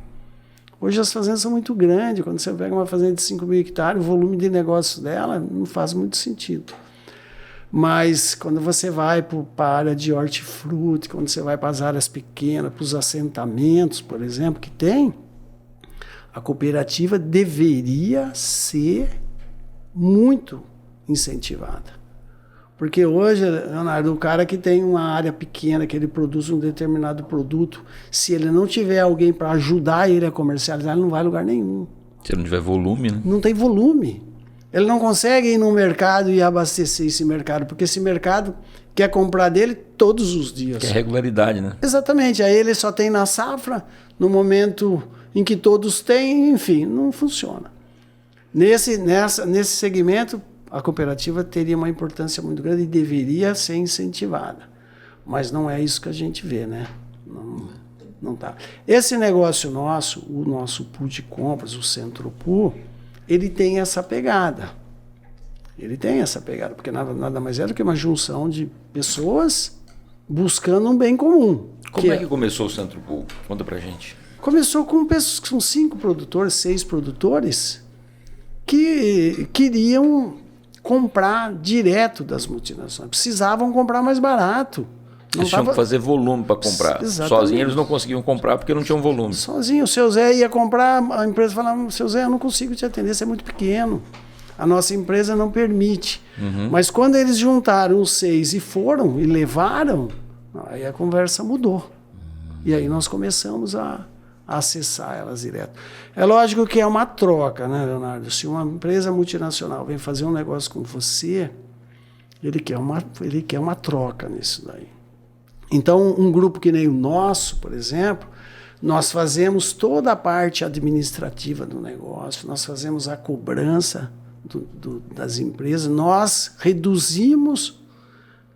Hoje as fazendas são muito grandes. Quando você pega uma fazenda de 5.000 hectares, o volume de negócio dela não faz muito sentido. Mas quando você vai para a área de hortifruti, quando você vai para as áreas pequenas, para os assentamentos, por exemplo, que tem, a cooperativa deveria ser muito incentivada. Porque hoje, Leonardo, o cara que tem uma área pequena, que ele produz um determinado produto, se ele não tiver alguém para ajudar ele a comercializar, ele não vai a lugar nenhum. Se não tiver volume, né? Não tem volume. Ele não consegue ir no mercado e abastecer esse mercado, porque esse mercado quer comprar dele todos os dias. Que é regularidade, né? Exatamente. Aí ele só tem na safra, no momento em que todos têm, enfim, não funciona. Nesse segmento, a cooperativa teria uma importância muito grande e deveria ser incentivada. Mas não é isso que a gente vê, né? Não tá. Esse negócio nosso, o nosso pool de compras, o Centro-Pool, ele tem essa pegada. Ele tem essa pegada, porque nada mais é do que uma junção de pessoas buscando um bem comum. Como é que começou o Centro-Pool? Conta pra gente. Começou com 5 produtores, 6 produtores, que queriam comprar direto das multinacionais. Precisavam comprar mais barato. Eles tinham que fazer volume para comprar. Exatamente. Sozinhos eles não conseguiam comprar porque não tinham volume. Sozinho. O seu Zé ia comprar, a empresa falava, seu Zé, eu não consigo te atender, você é muito pequeno. A nossa empresa não permite. Mas quando eles juntaram os 6 e foram, e levaram, aí a conversa mudou. E aí nós começamos a acessar elas direto. É lógico que é uma troca, né, Leonardo? Se uma empresa multinacional vem fazer um negócio com você, ele quer uma troca nisso daí. Então, um grupo que nem o nosso, por exemplo, nós fazemos toda a parte administrativa do negócio, nós fazemos a cobrança das empresas, nós reduzimos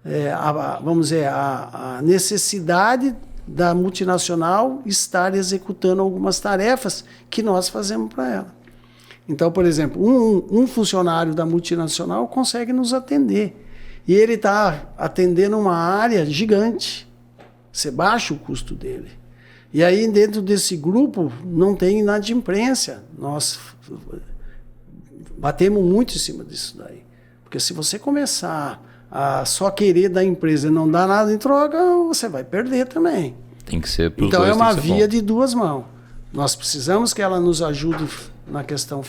a necessidade da multinacional estar executando algumas tarefas que nós fazemos para ela. Então, por exemplo, um funcionário da multinacional consegue nos atender. E ele está atendendo uma área gigante. Você baixa o custo dele. E aí, dentro desse grupo, não tem inadimplência. Nós batemos muito em cima disso daí. Porque se você começar a só querer da empresa e não dar nada em troca, você vai perder também. Tem que ser pros então dois, é uma tem que ser via bom. de duas mãos. Nós precisamos que ela nos ajude na questão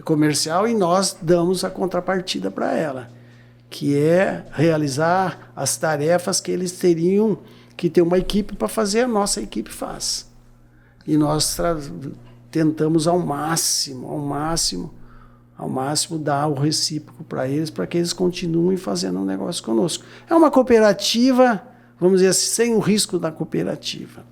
comercial e nós damos a contrapartida para ela, que é realizar as tarefas que eles teriam que ter uma equipe para fazer, a nossa equipe faz. E nós tentamos ao máximo dar o recíproco para que eles continuem fazendo um negócio conosco. É uma cooperativa, vamos dizer assim, sem o risco da cooperativa.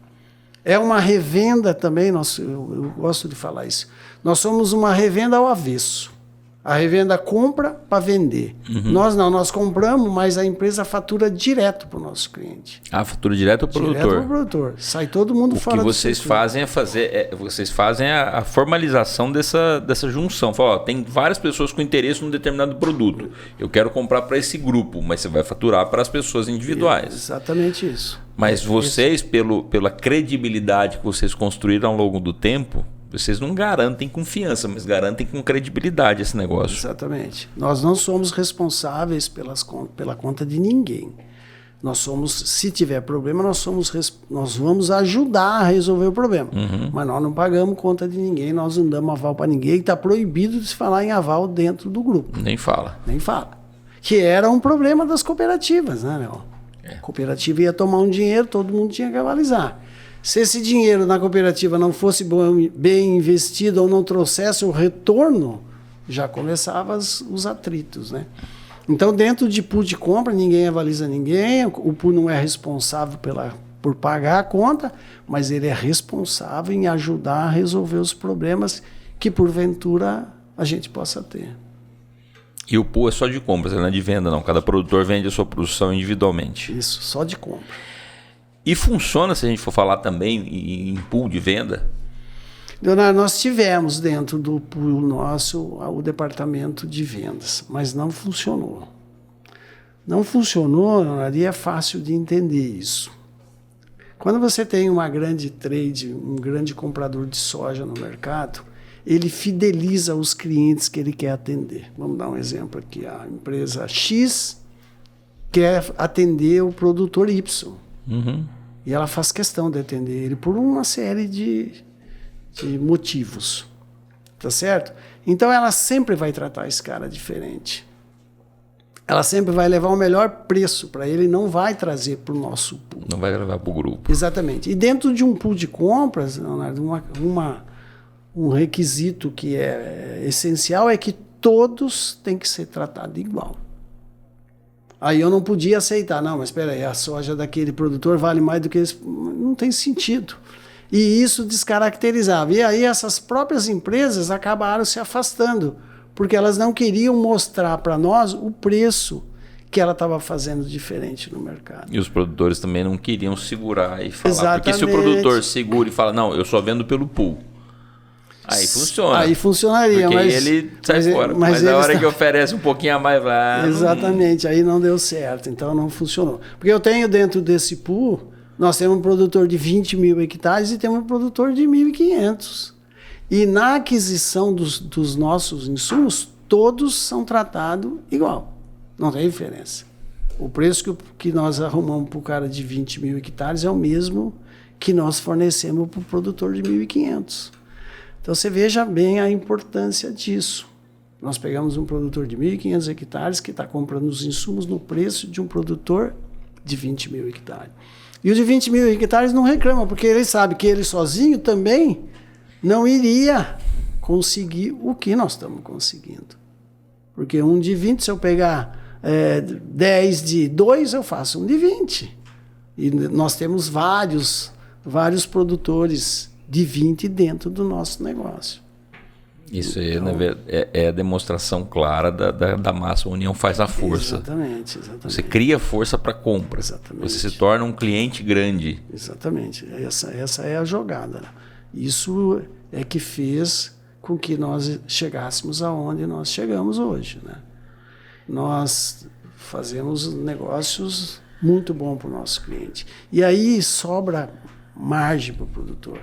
É uma revenda também, eu gosto de falar isso. Nós somos uma revenda ao avesso. A revenda compra para vender. Nós compramos, mas a empresa fatura direto para o nosso cliente. Ah, fatura direto para o produtor. Direto para o produtor. Sai todo mundo fora do O que vocês fazem vocês fazem a formalização dessa junção. Fala, ó, tem várias pessoas com interesse num determinado produto. Eu quero comprar para esse grupo, mas você vai faturar para as pessoas individuais. Exatamente isso. Mas vocês, pela credibilidade que vocês construíram ao longo do tempo, vocês não garantem confiança, mas garantem com credibilidade esse negócio. Exatamente. Nós não somos responsáveis pela conta de ninguém. Nós somos, se tiver problema, nós vamos ajudar a resolver o problema. Mas nós não pagamos conta de ninguém, nós não damos aval para ninguém. Está proibido de se falar em aval dentro do grupo. Nem fala. Nem fala. Que era um problema das cooperativas, né, meu? A cooperativa ia tomar um dinheiro, todo mundo tinha que avalizar. Se esse dinheiro na cooperativa não fosse bem investido ou não trouxesse o retorno, já começavam os atritos, né? Então, dentro de pool de compra, ninguém avaliza ninguém, o pool não é responsável por pagar a conta, mas ele é responsável em ajudar a resolver os problemas que, porventura, a gente possa ter. E o pool é só de compras, não é de venda, não. Cada produtor vende a sua produção individualmente. Isso, só de compra. E funciona, se a gente for falar também em pool de venda? Leonardo, nós tivemos dentro do pool nosso o departamento de vendas, mas não funcionou. Não funcionou, Leonardo, e é fácil de entender isso. Quando você tem uma grande trade, um grande comprador de soja no mercado, ele fideliza os clientes que ele quer atender. Vamos dar um exemplo aqui. A empresa X quer atender o produtor Y. E ela faz questão de atender ele por uma série de motivos. Tá certo? Então ela sempre vai tratar esse cara diferente. ela sempre vai levar o melhor preço para ele, não vai trazer para o nosso pool. Não vai levar para o grupo. Exatamente. E dentro de um pool de compras, Leonardo, um requisito que é essencial é que todos têm que ser tratados igual. Aí eu não podia aceitar, não, mas espera aí, a soja daquele produtor vale mais do que esse. Não tem sentido. E isso descaracterizava. E aí essas próprias empresas acabaram se afastando, porque elas não queriam mostrar para nós o preço que ela estava fazendo diferente no mercado. E os produtores também não queriam segurar e falar. Exatamente. Porque se o produtor segura e fala, não, eu só vendo pelo pool. Aí funciona. Aí funcionaria, porque mas ele sai fora. Mas a hora que oferece um pouquinho a mais lá. Exatamente, aí não deu certo, então não funcionou. Porque eu tenho dentro desse pool, nós temos um produtor de 20 mil hectares e temos um produtor de 1.500. E na aquisição dos nossos insumos, todos são tratados igual. Não tem diferença. O preço que nós arrumamos para o cara de 20 mil hectares é o mesmo que nós fornecemos para o produtor de 1.500. Então você veja bem a importância disso. Nós pegamos um produtor de 1.500 hectares que está comprando os insumos no preço de um produtor de 20 mil hectares. E o de 20 mil hectares não reclama, porque ele sabe que ele sozinho também não iria conseguir o que nós estamos conseguindo. Porque um de 20, se eu pegar 10 de 2, eu faço um de 20. E nós temos vários produtores de 20 dentro do nosso negócio. Isso então, é a demonstração clara da massa. A união faz a força. Exatamente. Você cria força para compra. Exatamente. Você se torna um cliente grande. Exatamente. Essa é a jogada. Isso é que fez com que nós chegássemos aonde nós chegamos hoje, né? Nós fazemos negócios muito bons para o nosso cliente. E aí sobra margem para o produtor,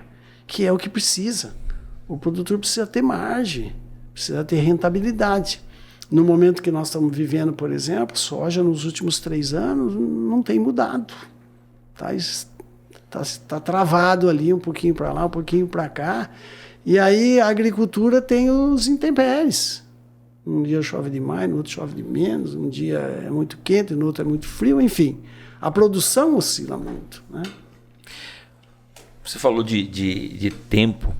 que é o que precisa. O produtor precisa ter margem, precisa ter rentabilidade. No momento que nós estamos vivendo, por exemplo, soja nos últimos 3 anos não tem mudado. Tá travado ali, um pouquinho para lá, um pouquinho para cá. E aí a agricultura tem os intempéries. Um dia chove demais, no outro chove de menos, um dia é muito quente, no outro é muito frio, enfim. A produção oscila muito, né? Você falou de tempo.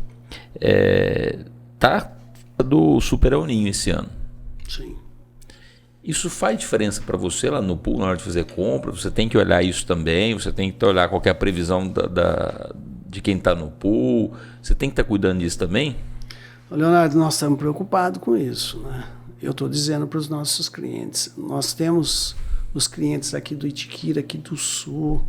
Tá do Super El Niño esse ano. Sim. Isso faz diferença para você lá no pool, na hora de fazer compra? Você tem que olhar isso também? Você tem que olhar qual que é a previsão de quem está no pool? Você tem que estar cuidando disso também? Leonardo, nós estamos preocupados com isso, né? Eu estou dizendo para os nossos clientes. Nós temos os clientes aqui do Itiquira, aqui do Sul.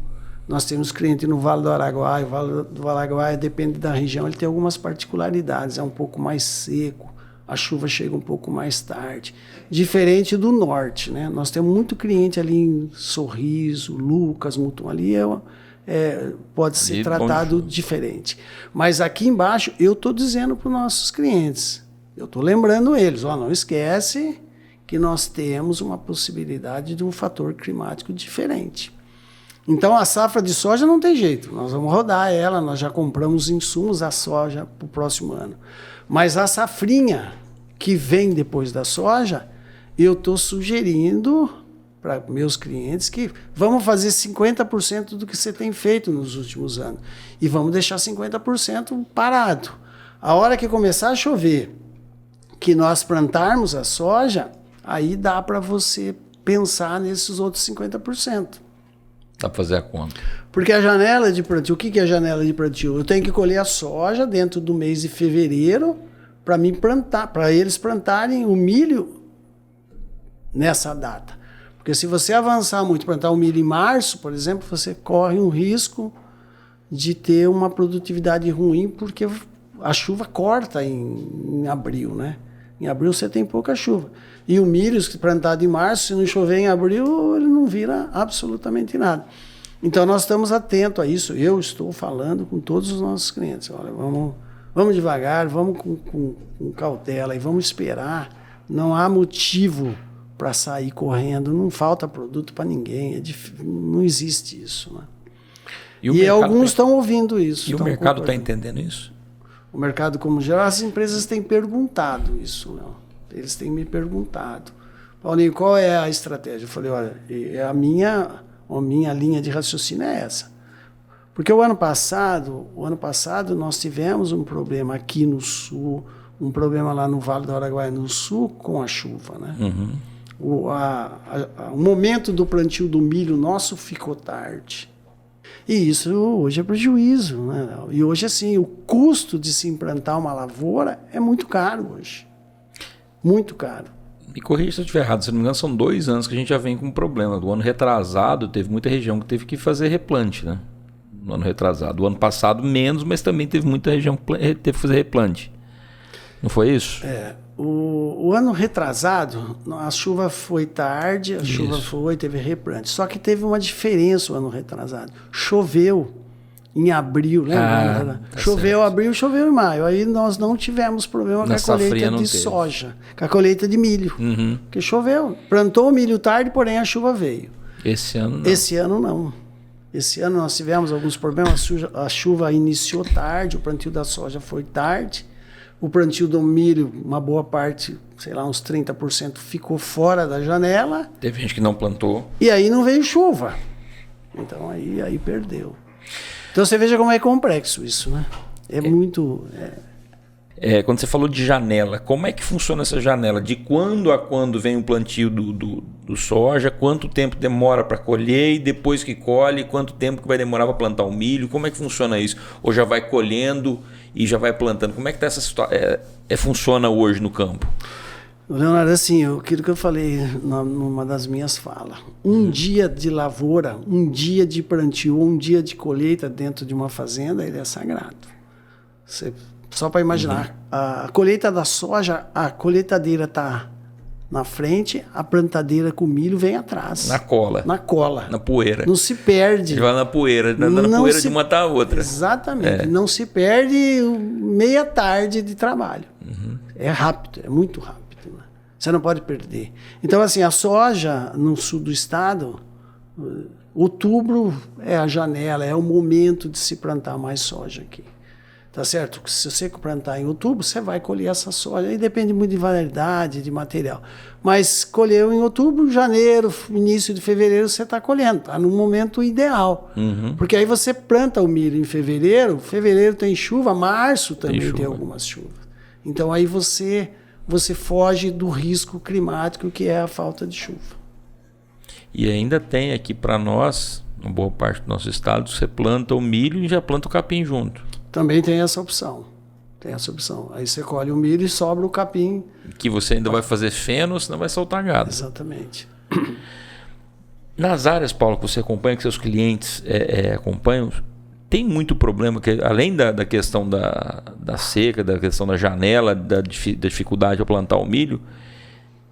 Nós temos cliente no Vale do Araguaia. O Vale do Araguaia, depende da região, ele tem algumas particularidades. É um pouco mais seco, a chuva chega um pouco mais tarde. Diferente do norte, né? Nós temos muito cliente ali em Sorriso, Lucas, Mutum, ali pode ser ali tratado diferente. Mas aqui embaixo, eu estou dizendo para os nossos clientes, eu estou lembrando eles, não esquece que nós temos uma possibilidade de um fator climático diferente. Então, a safra de soja não tem jeito. Nós vamos rodar ela, nós já compramos insumos da soja para o próximo ano. Mas a safrinha que vem depois da soja, eu estou sugerindo para meus clientes que vamos fazer 50% do que você tem feito nos últimos anos. E vamos deixar 50% parado. A hora que começar a chover, que nós plantarmos a soja, aí dá para você pensar nesses outros 50%. Dá para fazer a conta. Porque a janela de plantio, o que é a janela de plantio? Eu tenho que colher a soja dentro do mês de fevereiro para mim plantar, para eles plantarem o milho nessa data. Porque se você avançar muito, plantar o milho em março, por exemplo, você corre um risco de ter uma produtividade ruim, porque a chuva corta em abril, né? Em abril você tem pouca chuva. E o milho plantado em março, se não chover em abril, ele não vira absolutamente nada. Então nós estamos atentos a isso. Eu estou falando com todos os nossos clientes. Olha, vamos devagar, vamos com cautela e vamos esperar. Não há motivo para sair correndo. Não falta produto para ninguém. Não existe isso, né? E alguns estão ouvindo isso. E o mercado está entendendo isso? O mercado como geral, as empresas têm perguntado isso, não? Eles têm me perguntado. Paulinho, qual é a estratégia? Eu falei, olha, a minha linha de raciocínio é essa. Porque o ano passado nós tivemos um problema aqui no sul, um problema lá no Vale do Araguaia no sul com a chuva, né? Uhum. O momento do plantio do milho nosso ficou tarde. E isso hoje é prejuízo, né? E hoje, assim, o custo de se implantar uma lavoura é muito caro hoje. Muito caro. Me corrija se eu estiver errado, se não me engano, são 2 anos que a gente já vem com um problema. Do ano retrasado, teve muita região que teve que fazer replante, né? No ano retrasado. Do ano passado, menos, mas também teve muita região que teve que fazer replante. Não foi isso? O ano retrasado, a chuva foi tarde, teve replante. Só que teve uma diferença o ano retrasado. Choveu em abril, lembra? Choveu em abril, choveu em maio. Aí nós não tivemos problema com a colheita de soja, com a colheita de milho. Uhum. Porque choveu. Plantou o milho tarde, porém a chuva veio. Esse ano não. Esse ano nós tivemos alguns problemas. A chuva iniciou tarde, o plantio da soja foi tarde. O plantio do milho, uma boa parte, sei lá, uns 30% ficou fora da janela. Teve gente que não plantou. E aí não veio chuva. Então aí perdeu. Então você veja como é complexo isso, né? Muito... Quando você falou de janela, como é que funciona essa janela? De quando a quando vem o plantio do soja? Quanto tempo demora para colher? E depois que colhe, quanto tempo que vai demorar para plantar o milho? Como é que funciona isso? Ou já vai colhendo e já vai plantando? Como é que tá essa situação? Funciona hoje no campo? Leonardo, assim, aquilo que eu falei numa das minhas falas. Um dia de lavoura, um dia de plantio, um dia de colheita dentro de uma fazenda, ele é sagrado. Só para imaginar, a colheita da soja, a colheitadeira está na frente, a plantadeira com milho vem atrás. Na cola. Na poeira. Não se perde. Vai na poeira, na poeira de uma tá a outra. Exatamente. Não se perde meia tarde de trabalho. Uhum. É rápido, é muito rápido. Né? Você não pode perder. Então, assim, a soja no sul do estado, outubro é a janela, é o momento de se plantar mais soja aqui. Tá certo? Se você plantar em outubro, você vai colher essa soja. Aí depende muito de variedade, de material. Mas colheu em outubro, janeiro, início de fevereiro, você está colhendo. Está no momento ideal. Uhum. Porque aí você planta o milho em fevereiro tem chuva, março também tem algumas chuvas. Então aí você foge do risco climático que é a falta de chuva. E ainda tem aqui para nós, uma boa parte do nosso estado, você planta o milho e já planta o capim junto. Também tem essa opção. Aí você colhe o milho e sobra o capim. Que você ainda vai fazer feno, senão vai soltar gado. Exatamente. Nas áreas, Paulo, que você acompanha, que seus clientes acompanham, tem muito problema, que além da questão da seca, da questão da janela, da dificuldade de plantar o milho,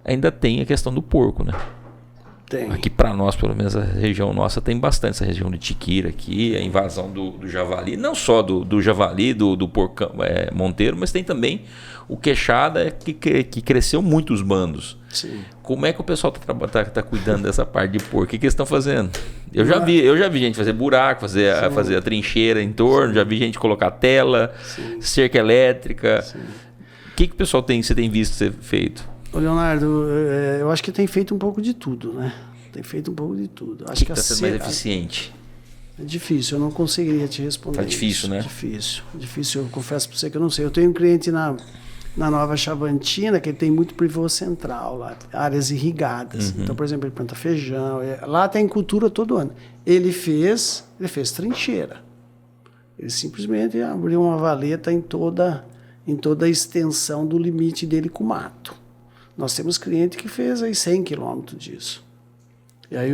ainda tem a questão do porco, né? Tem. Aqui para nós, pelo menos a região nossa, tem bastante essa região de Tiquira aqui, a invasão do javali, não só do javali, do porco monteiro, mas tem também o queixada que cresceu muito os bandos. Sim. Como é que o pessoal tá cuidando dessa parte de porco? O que eles estão fazendo? Eu já vi gente fazer buraco, fazer a trincheira em torno, já vi gente colocar tela, cerca elétrica. O que o pessoal você tem visto ser feito? Ô Leonardo, eu acho que tem feito um pouco de tudo, né? Tem feito um pouco de tudo. Acho que está sendo mais eficiente? É difícil, eu não conseguiria te responder. Tá difícil, né? Difícil, eu confesso para você que eu não sei. Eu tenho um cliente na Nova Chavantina que ele tem muito pivô central lá, áreas irrigadas. Uhum. Então, por exemplo, ele planta feijão. Lá tem cultura todo ano. Ele fez trincheira. Ele simplesmente abriu uma valeta em toda a extensão do limite dele com o mato. Nós temos cliente que fez aí 100 quilômetros disso. E aí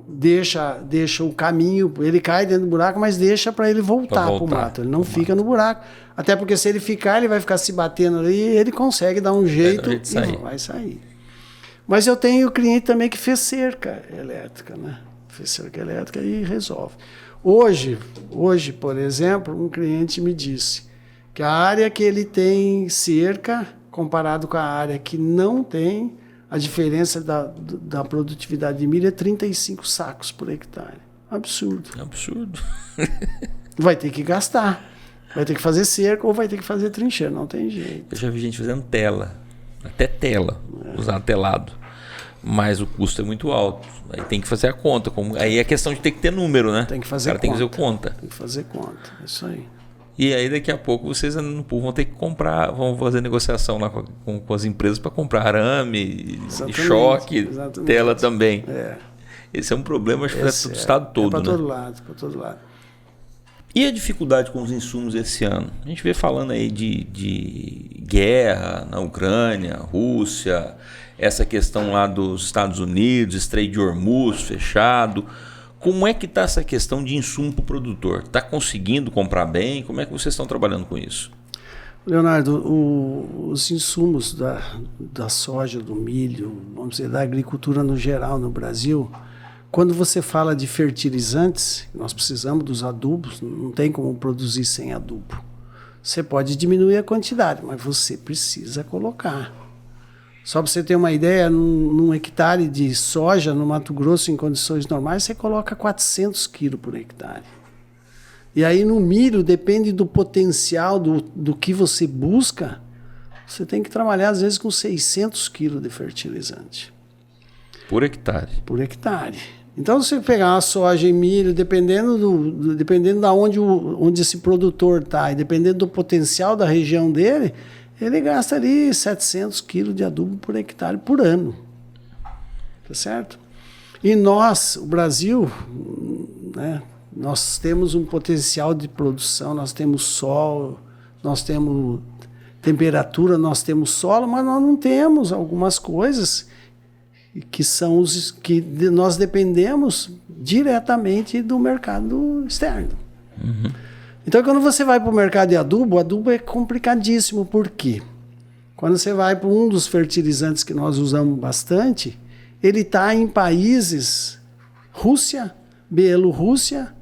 deixa o caminho, ele cai dentro do buraco, mas deixa para ele voltar para o mato. Ele não fica no buraco. Até porque se ele ficar, ele vai ficar se batendo ali e ele consegue dar um jeito e vai sair. Mas eu tenho cliente também que fez cerca elétrica, né? Fez cerca elétrica e resolve. Hoje, por exemplo, um cliente me disse que a área que ele tem cerca, comparado com a área que não tem, a diferença da produtividade de milho é 35 sacos por hectare. Absurdo. Vai ter que gastar. Vai ter que fazer cerca ou vai ter que fazer trincheira. Não tem jeito. Eu já vi gente fazendo tela. Até tela. Usar telado. Mas o custo é muito alto. Aí tem que fazer a conta. Aí é questão de ter que ter número, né? Tem que fazer conta. Tem que fazer conta. Tem que fazer conta, é isso aí. E aí daqui a pouco vocês no pool vão ter que comprar, vão fazer negociação lá com as empresas para comprar arame, choque, tela também. Esse é um problema, acho que é do estado todo, para né? todo lado, para todo lado. E a dificuldade com os insumos esse ano? A gente vê falando aí de guerra na Ucrânia, Rússia, essa questão lá dos Estados Unidos, Estreito de Hormuz fechado. Como é que está essa questão de insumo para o produtor? Está conseguindo comprar bem? Como é que vocês estão trabalhando com isso? Leonardo, os insumos da soja, do milho, vamos dizer, da agricultura no geral no Brasil, quando você fala de fertilizantes, nós precisamos dos adubos, não tem como produzir sem adubo. Você pode diminuir a quantidade, mas você precisa colocar. Só para você ter uma ideia, num hectare de soja no Mato Grosso, em condições normais, você coloca 400 quilos por hectare. E aí no milho, depende do potencial, do que você busca, você tem que trabalhar às vezes com 600 quilos de fertilizante. Por hectare? Por hectare. Então, se você pegar uma soja e milho, dependendo de onde esse produtor está e dependendo do potencial da região dele, ele gasta ali 700 quilos de adubo por hectare por ano. Tá certo? E nós, o Brasil, né, nós temos um potencial de produção, nós temos sol, nós temos temperatura, nós temos solo, mas nós não temos algumas coisas que são que nós dependemos diretamente do mercado externo. Uhum. Então, quando você vai para o mercado de adubo, o adubo é complicadíssimo. Por quê? Quando você vai para um dos fertilizantes que nós usamos bastante, ele está em países Rússia, Bielorrússia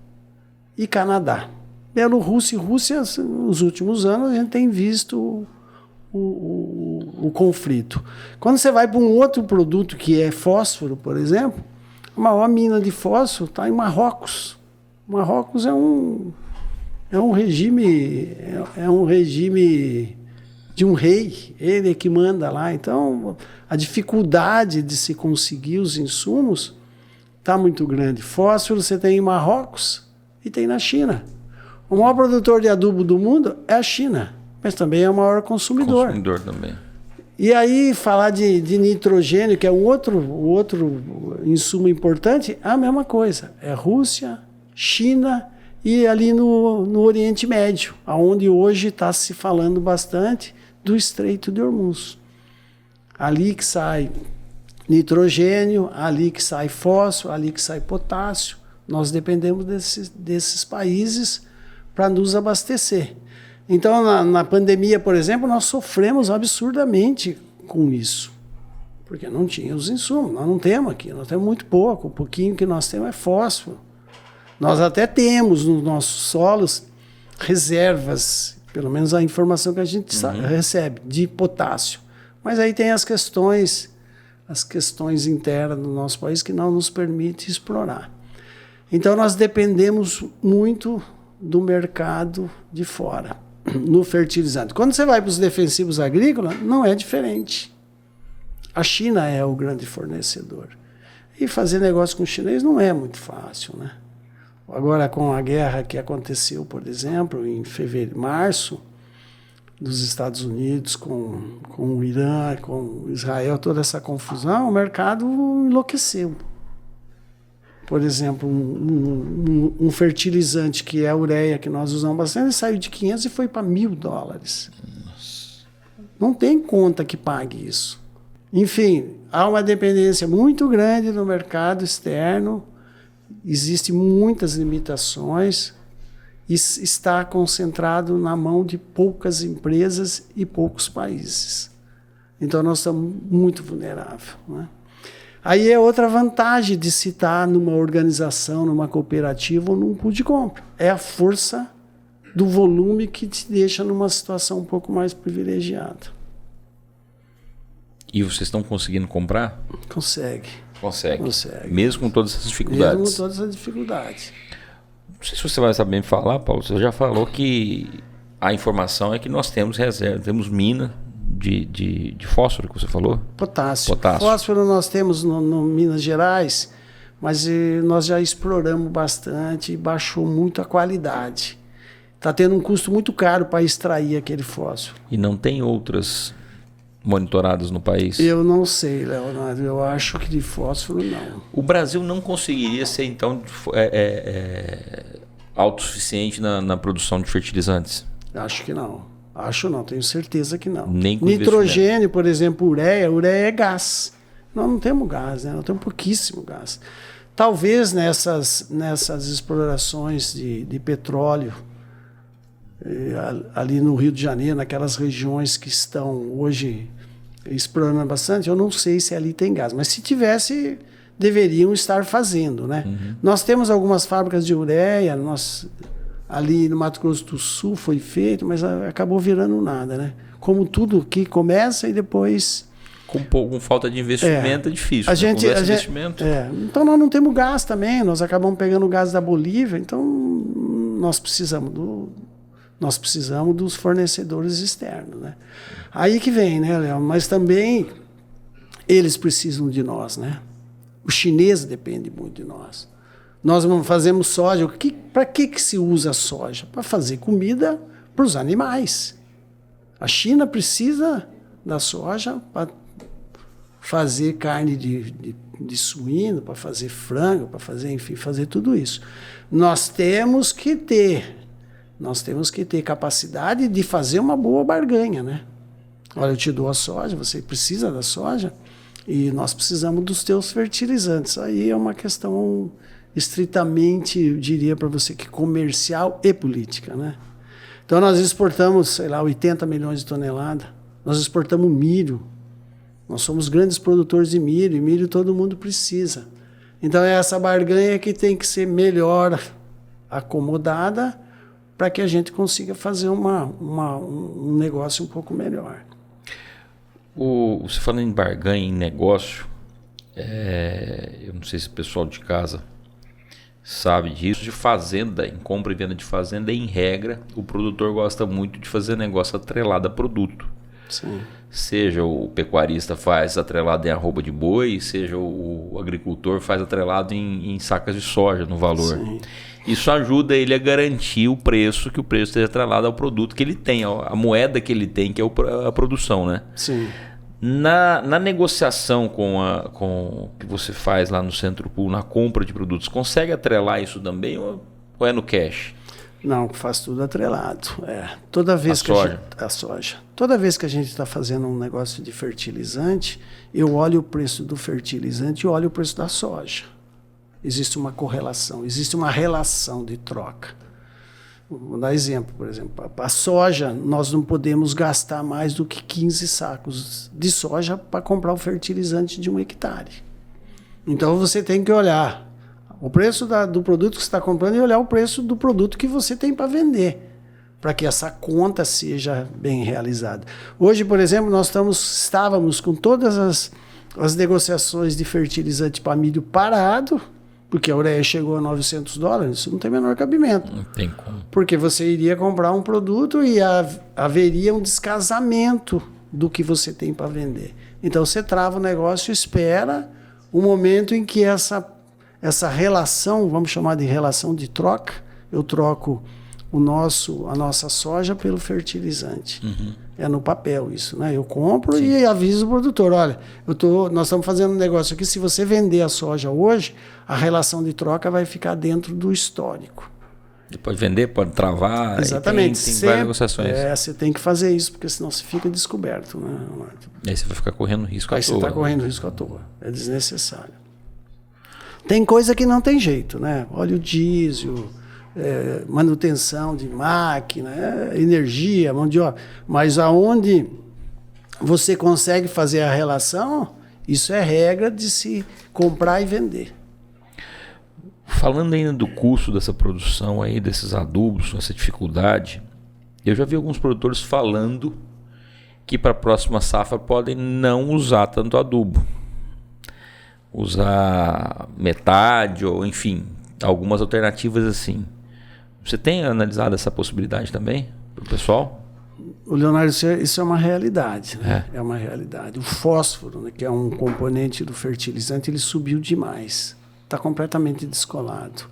e Canadá. Bielorrússia e Rússia, nos últimos anos, a gente tem visto o conflito. Quando você vai para um outro produto que é fósforo, por exemplo, a maior mina de fósforo está em Marrocos. Marrocos é um regime de um rei, ele é que manda lá. Então, a dificuldade de se conseguir os insumos está muito grande. Fósforo você tem em Marrocos e tem na China. O maior produtor de adubo do mundo é a China, mas também é o maior consumidor. Consumidor também. E aí, falar de nitrogênio, que é o outro insumo importante, é a mesma coisa. É Rússia, China e ali no Oriente Médio, onde hoje está se falando bastante do Estreito de Hormuz. Ali que sai nitrogênio, ali que sai fósforo, ali que sai potássio. Nós dependemos desses países para nos abastecer. Então, na pandemia, por exemplo, nós sofremos absurdamente com isso, porque não tinha os insumos. Nós não temos aqui, nós temos muito pouco. O pouquinho que nós temos é fósforo. Nós até temos nos nossos solos reservas, pelo menos a informação que a gente recebe, de potássio. Mas aí tem as questões internas do nosso país que não nos permitem explorar. Então nós dependemos muito do mercado de fora, no fertilizante. Quando você vai para os defensivos agrícolas, não é diferente. A China é o grande fornecedor. E fazer negócio com o chinês não é muito fácil, né? Agora, com a guerra que aconteceu, por exemplo, em março, dos Estados Unidos com o Irã, com Israel, toda essa confusão, o mercado enlouqueceu. Por exemplo, um fertilizante que é a ureia, que nós usamos bastante, ele saiu de 500 e foi para $1.000. Não tem conta que pague isso. Enfim, há uma dependência muito grande no mercado externo, existem muitas limitações, e está concentrado na mão de poucas empresas e poucos países. Então nós estamos muito vulneráveis, né? Aí é outra vantagem de se estar numa organização, numa cooperativa ou num pool de compra. É a força do volume que te deixa numa situação um pouco mais privilegiada. E vocês estão conseguindo comprar? Consegue. Mesmo com todas essas dificuldades? Mesmo com todas as dificuldades. Não sei se você vai saber me falar, Paulo. Você já falou que a informação é que nós temos reserva, temos mina de fósforo que você falou? Potássio. Fósforo nós temos no Minas Gerais, mas nós já exploramos bastante e baixou muito a qualidade. Está tendo um custo muito caro para extrair aquele fósforo. E não tem outras monitoradas no país? Eu não sei, Leonardo. Eu acho que de fósforo não. O Brasil não conseguiria ser, então, autossuficiente na produção de fertilizantes? Acho que não. Acho não, tenho certeza que não. Nem com nitrogênio, por exemplo, ureia é gás. Nós não temos gás, né? Nós temos pouquíssimo gás. Talvez nessas explorações de petróleo, ali no Rio de Janeiro, naquelas regiões que estão hoje explorando bastante, eu não sei se ali tem gás, mas se tivesse, deveriam estar fazendo, né? Uhum. Nós temos algumas fábricas de ureia, ali no Mato Grosso do Sul foi feito, mas acabou virando nada, né? Como tudo que começa e depois... Com falta de investimento é difícil. Investimento. Então nós não temos gás também, nós acabamos pegando o gás da Bolívia, então nós precisamos dos fornecedores externos, né? Aí que vem, né, Léo? Mas também eles precisam de nós, né? O chinês depende muito de nós. Nós fazemos soja. Para que se usa soja? Para fazer comida para os animais. A China precisa da soja para fazer carne de suíno, para fazer frango, para fazer, enfim, fazer tudo isso. Nós temos que ter capacidade de fazer uma boa barganha, né? Olha, eu te dou a soja, você precisa da soja e nós precisamos dos teus fertilizantes. Aí é uma questão estritamente, eu diria para você, que comercial e política, né? Então nós exportamos, sei lá, 80 milhões de toneladas. Nós exportamos milho. Nós somos grandes produtores de milho, e milho todo mundo precisa. Então é essa barganha que tem que ser melhor acomodada para que a gente consiga fazer um negócio um pouco melhor. Você falando em barganha, em negócio, eu não sei se o pessoal de casa sabe disso, de fazenda, em compra e venda de fazenda, em regra, o produtor gosta muito de fazer negócio atrelado a produto. Sim. Seja o pecuarista faz atrelado em arroba de boi, seja o agricultor faz atrelado em sacas de soja no valor. Sim. Isso ajuda ele a garantir o preço, que o preço esteja atrelado ao produto que ele tem, a moeda que ele tem, que é a produção, né? Sim. Na negociação com que você faz lá no Centro-Pool, na compra de produtos, consegue atrelar isso também ou é no cash? Não, faz tudo atrelado. Toda vez a soja. Toda vez que a gente está fazendo um negócio de fertilizante, eu olho o preço do fertilizante e olho o preço da soja. Existe uma correlação, existe uma relação de troca. Vou dar exemplo, por exemplo. A soja, nós não podemos gastar mais do que 15 sacos de soja para comprar o fertilizante de 1 hectare. Então você tem que olhar o preço do produto que você está comprando e olhar o preço do produto que você tem para vender, para que essa conta seja bem realizada. Hoje, por exemplo, nós estávamos com todas as negociações de fertilizante para milho parado, porque a ureia chegou a $900, isso não tem menor cabimento. Não tem como. Porque você iria comprar um produto e haveria um descasamento do que você tem para vender. Então você trava o negócio e espera o momento em que essa relação, vamos chamar de relação de troca, eu troco a nossa soja pelo fertilizante. Uhum. É no papel isso, né? Eu compro Sim. e aviso o produtor, olha, nós estamos fazendo um negócio aqui, se você vender a soja hoje, a relação de troca vai ficar dentro do histórico. Você pode vender, pode travar. Exatamente. Tem várias negociações. Você tem que fazer isso, porque senão você fica descoberto, né? E aí você vai ficar correndo risco à toa. Aí você está correndo risco à toa. É desnecessário. Tem coisa que não tem jeito, né? Óleo diesel, manutenção de máquina, energia, mão de obra. Mas aonde você consegue fazer a relação, isso é regra de se comprar e vender. Falando ainda do custo dessa produção aí, desses adubos, essa dificuldade, eu já vi alguns produtores falando que para a próxima safra podem não usar tanto adubo. Usar metade ou, enfim, algumas alternativas assim. Você tem analisado essa possibilidade também para o pessoal? O Leonardo, isso é uma realidade, né? É uma realidade. O fósforo, né, que é um componente do fertilizante, ele subiu demais. Está completamente descolado.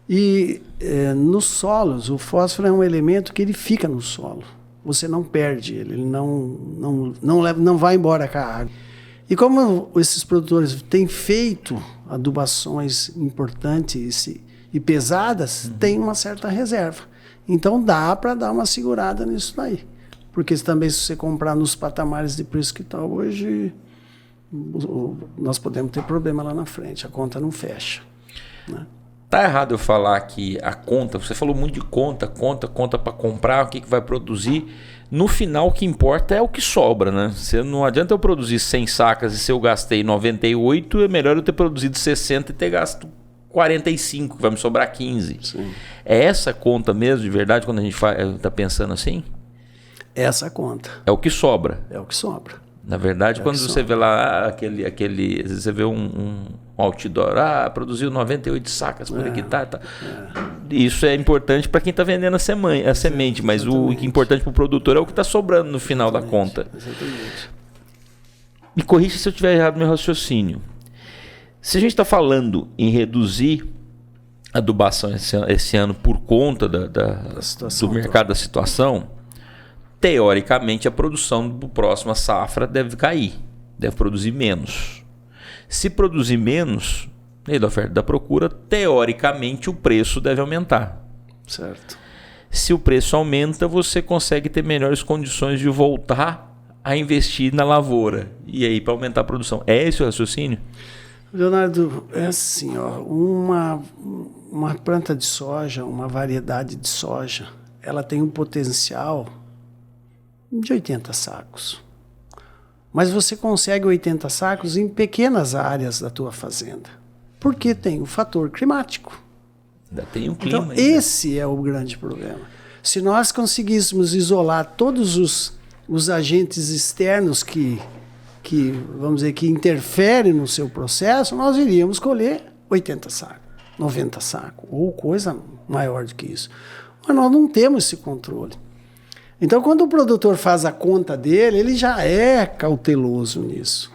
E nos solos, o fósforo é um elemento que ele fica no solo. Você não perde ele não vai embora com a água. E como esses produtores têm feito adubações importantes e pesadas, tem uma certa reserva. Então dá para dar uma segurada nisso daí. Porque também se você comprar nos patamares de preço que está hoje, nós podemos ter problema lá na frente, a conta não fecha. Né? Tá errado eu falar que a conta, você falou muito de conta para comprar, o que vai produzir. No final o que importa é o que sobra, né? Não adianta eu produzir 100 sacas e se eu gastei 98, é melhor eu ter produzido 60 e ter gasto 45, vai me sobrar 15. Sim. É essa conta mesmo, de verdade, quando a gente está pensando assim? Essa conta. É o que sobra. É o que sobra. Na verdade, quando você vê lá aquele às vezes você vê um outdoor, produziu 98 sacas por hectare. Tá. Isso é importante para quem está vendendo a semente, mas o que é importante para o produtor é o que está sobrando no final da conta. Exatamente. Me corrija se eu estiver errado no meu raciocínio. Se a gente está falando em reduzir a adubação esse ano por conta do mercado da situação, teoricamente a produção do próxima safra deve cair, deve produzir menos. Se produzir menos, lei da oferta e da procura, teoricamente o preço deve aumentar. Certo. Se o preço aumenta, você consegue ter melhores condições de voltar a investir na lavoura e aí para aumentar a produção. É esse o raciocínio? Leonardo, é assim, ó, uma planta de soja, uma variedade de soja, ela tem um potencial de 80 sacos. Mas você consegue 80 sacos em pequenas áreas da tua fazenda. Porque tem o fator climático. Ainda tem um clima. Então, esse é o grande problema. Se nós conseguíssemos isolar todos os agentes externos que vamos dizer, que interferem no seu processo, nós iríamos colher 80 sacos, 90 sacos, ou coisa maior do que isso. Mas nós não temos esse controle. Então, quando o produtor faz a conta dele, ele já é cauteloso nisso.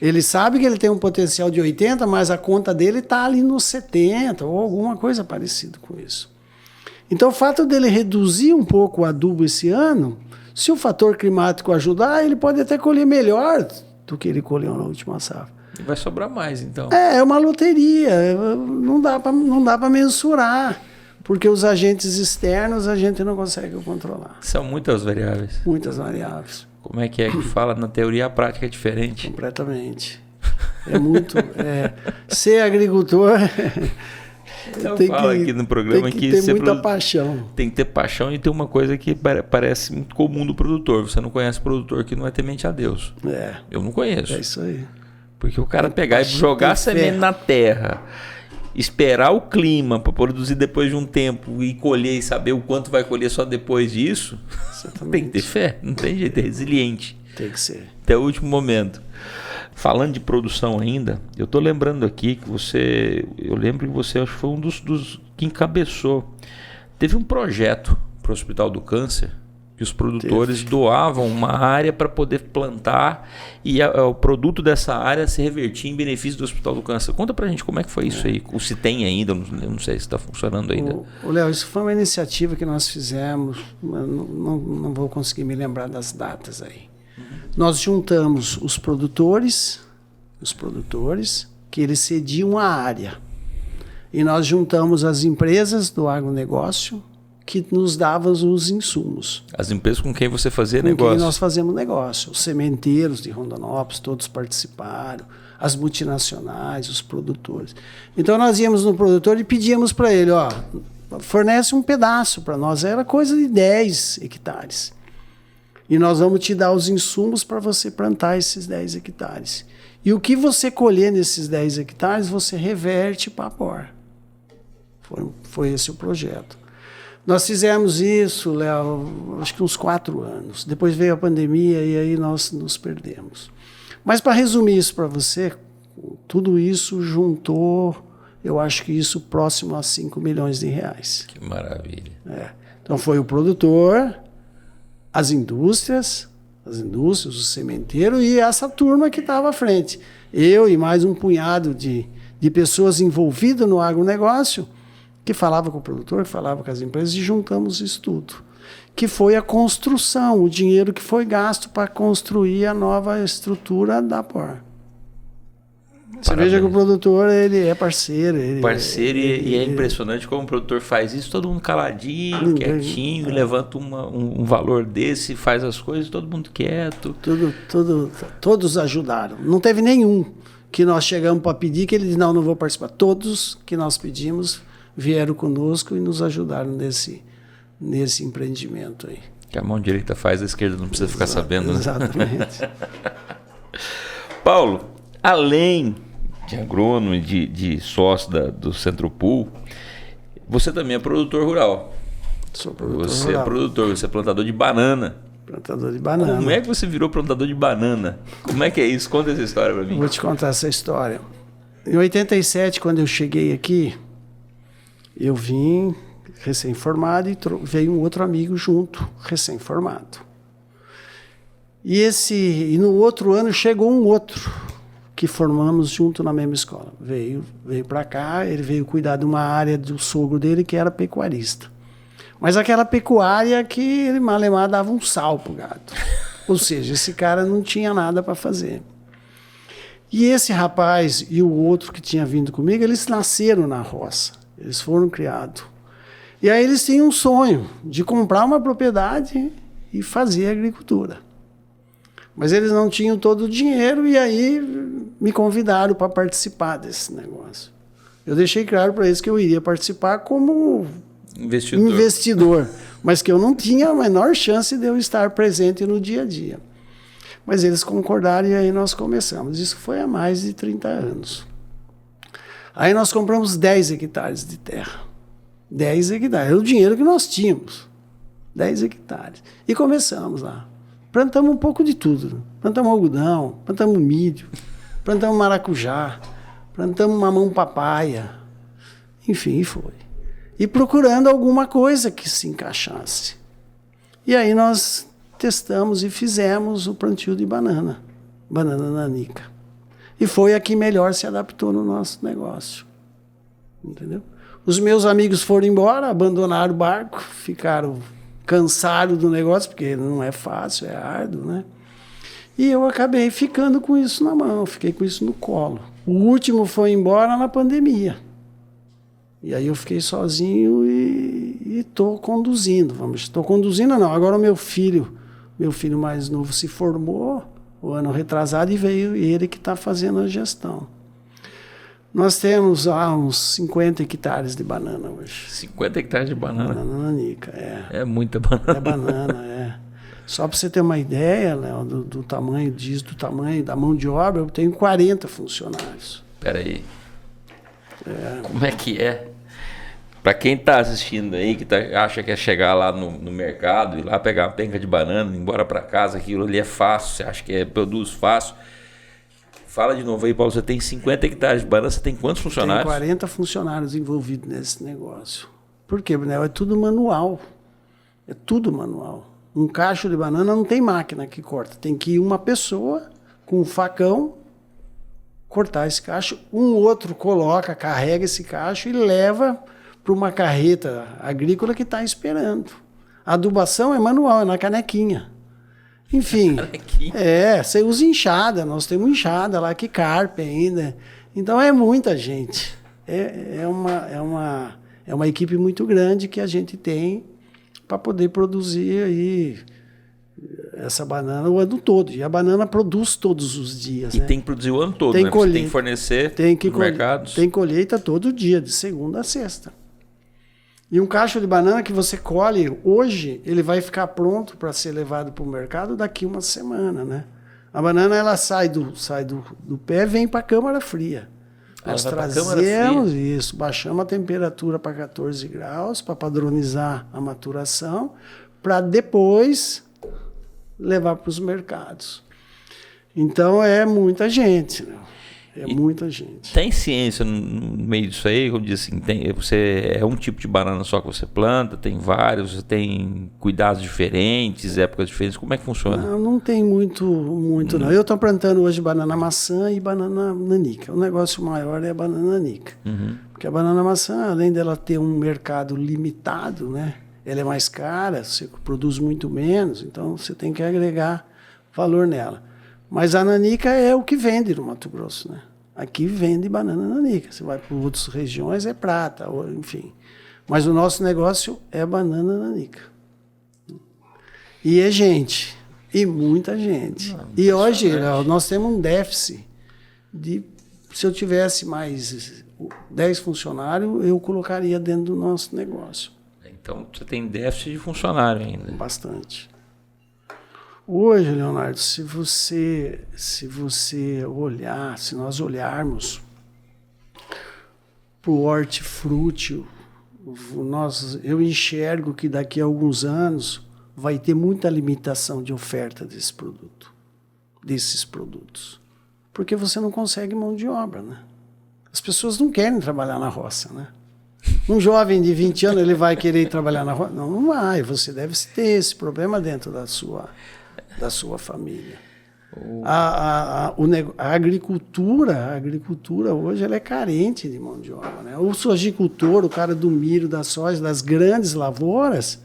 Ele sabe que ele tem um potencial de 80, mas a conta dele está ali nos 70, ou alguma coisa parecida com isso. Então, o fato dele reduzir um pouco o adubo esse ano, se o fator climático ajudar, ele pode até colher melhor do que ele colheu na última safra. E vai sobrar mais, então. É uma loteria, não dá para mensurar, porque os agentes externos a gente não consegue controlar. São muitas variáveis. Muitas variáveis. Como é que fala? Na teoria, a prática é diferente. Completamente. É muito... ser agricultor... Eu falo aqui no programa que ter muita paixão. Tem que ter paixão e tem uma coisa que parece muito comum do produtor. Você não conhece produtor que não é temente a Deus. Eu não conheço. É isso aí. Porque o cara pegar e jogar a semente na terra, esperar o clima para produzir depois de um tempo e colher e saber o quanto vai colher só depois disso, tem que ter fé. Não tem jeito, é resiliente. Tem que ser. Até o último momento. Falando de produção ainda, eu estou lembrando aqui que eu lembro que você acho que foi um dos que encabeçou. Teve um projeto para o Hospital do Câncer que os produtores doavam uma área para poder plantar e o produto dessa área se revertia em benefício do Hospital do Câncer. Conta pra gente como é que foi isso aí, ou se tem ainda, eu não sei se está funcionando ainda. Léo, isso foi uma iniciativa que nós fizemos, não vou conseguir me lembrar das datas aí. Nós juntamos os produtores, que eles cediam a área. E nós juntamos as empresas do agronegócio que nos davam os insumos. As empresas com quem você fazia negócio? Com quem nós fazemos negócio. Os sementeiros de Rondonópolis, todos participaram. As multinacionais, os produtores. Então nós íamos no produtor e pedíamos para ele, fornece um pedaço para nós. Era coisa de 10 hectares. E nós vamos te dar os insumos para você plantar esses 10 hectares. E o que você colher nesses 10 hectares, você reverte para a POR. Foi esse o projeto. Nós fizemos isso, Léo, acho que uns 4 anos. Depois veio a pandemia e aí nós nos perdemos. Mas para resumir isso para você, tudo isso juntou, eu acho que isso próximo a 5 milhões de reais. Que maravilha. Então foi o produtor, as indústrias, o sementeiro e essa turma que estava à frente. Eu e mais um punhado de pessoas envolvidas no agronegócio, que falava com o produtor, que falava com as empresas, e juntamos isso tudo. Que foi a construção, o dinheiro que foi gasto para construir a nova estrutura da POR. Você veja que o produtor, ele é parceiro. E é impressionante como o produtor faz isso, todo mundo caladinho, quietinho, levanta um valor desse, faz as coisas, todo mundo quieto. Todos ajudaram. Não teve nenhum que nós chegamos para pedir que ele disse, não vou participar. Todos que nós pedimos vieram conosco e nos ajudaram nesse empreendimento aí. Que a mão direita faz, a esquerda não precisa ficar sabendo, né? Exatamente. Paulo, além de agrônomo e de sócio do Centro-Pool, você também é produtor rural. Sou produtor Você rural. é produtor, você é plantador de banana. Plantador de banana. Como é que você virou plantador de banana? Como é que é isso? Conta essa história para mim. Vou te contar essa história. Em 87, quando eu cheguei aqui, eu vim recém-formado e veio um outro amigo junto, recém-formado. E no outro ano chegou um outro que formamos junto na mesma escola. Veio para cá, ele veio cuidar de uma área do sogro dele que era pecuarista. Mas aquela pecuária que ele malemar dava um sal pro gado. Ou seja, esse cara não tinha nada para fazer. E esse rapaz e o outro que tinha vindo comigo, eles nasceram na roça. Eles foram criados. E aí eles tinham um sonho de comprar uma propriedade e fazer agricultura. Mas eles não tinham todo o dinheiro e aí me convidaram para participar desse negócio. Eu deixei claro para eles que eu iria participar como investidor, mas que eu não tinha a menor chance de eu estar presente no dia a dia. Mas eles concordaram e aí nós começamos. Isso foi há mais de 30 anos. Aí nós compramos 10 hectares de terra. 10 hectares. Era o dinheiro que nós tínhamos. 10 hectares. E começamos lá. Plantamos um pouco de tudo. Plantamos algodão, plantamos milho, plantamos maracujá, plantamos mamão papaya. Enfim, foi. E procurando alguma coisa que se encaixasse. E aí nós testamos e fizemos o plantio de banana nanica. E foi a que melhor se adaptou no nosso negócio. Entendeu? Os meus amigos foram embora, abandonaram o barco, ficaram cansados do negócio, porque não é fácil, é árduo, né? E eu acabei ficando com isso na mão, fiquei com isso no colo. O último foi embora na pandemia. E aí eu fiquei sozinho e estou conduzindo. Estou conduzindo não, agora o meu filho mais novo se formou o ano retrasado e veio ele que está fazendo a gestão. Nós temos uns 50 hectares de banana hoje. 50 hectares de banana? Banana nanica, é. É muita banana. É banana, é. Só para você ter uma ideia, Léo, do tamanho da mão de obra, eu tenho 40 funcionários. Espera aí. Como é que é? Para quem está assistindo aí, que acha que é chegar lá no mercado, ir lá pegar uma penca de banana, ir embora para casa, aquilo ali é fácil, você acha que produz fácil. Fala de novo aí, Paulo, você tem 50 hectares de banana, você tem quantos funcionários? Tem 40 funcionários envolvidos nesse negócio. Por quê, Brunel? É tudo manual. É tudo manual. Um cacho de banana não tem máquina que corta. Tem que ir uma pessoa com um facão cortar esse cacho. Um outro carrega esse cacho e leva para uma carreta agrícola que está esperando. A adubação é manual, é na canequinha. Enfim, você usa enxada, nós temos enxada lá que carpe ainda. Então é muita gente. É uma equipe muito grande que a gente tem para poder produzir aí essa banana o ano todo. E a banana produz todos os dias. E tem que produzir o ano todo, né? Você tem que fornecer nos mercados. Tem colheita todo dia, de segunda a sexta. E um cacho de banana que você colhe hoje, ele vai ficar pronto para ser levado para o mercado daqui uma semana, né? A banana ela sai do pé e vem para a câmara fria. Nós trazemos isso, baixamos a temperatura para 14 graus para padronizar a maturação, para depois levar para os mercados. Então é muita gente, né? É muita gente. Tem ciência no meio disso aí? Como diz assim, você é um tipo de banana só que você planta, tem vários, você tem cuidados diferentes, épocas diferentes. Como é que funciona? Não tem muito não. Eu estou plantando hoje banana maçã e banana nanica. O negócio maior é a banana nanica. Porque a banana maçã, além dela ter um mercado limitado, né? Ela é mais cara, você produz muito menos, então você tem que agregar valor nela. Mas a nanica é o que vende no Mato Grosso, né? Aqui vende banana nanica. Você vai para outras regiões, é prata, ou, enfim. Mas o nosso negócio é banana nanica. E é gente. E muita gente. E hoje nós temos um déficit de... Se eu tivesse mais 10 funcionários, eu colocaria dentro do nosso negócio. Então você tem déficit de funcionário ainda. Bastante. Hoje, Leonardo, se você olhar, se nós olharmos para o hortifruti, eu enxergo que daqui a alguns anos vai ter muita limitação de oferta desses produtos. Porque você não consegue mão de obra, né? As pessoas não querem trabalhar na roça, né? Um jovem de 20 anos, ele vai querer ir trabalhar na roça? Não vai. Você deve ter esse problema dentro da sua família. A agricultura hoje ela é carente de mão de obra, né? O sojicultor, o cara do milho, da soja, das grandes lavouras,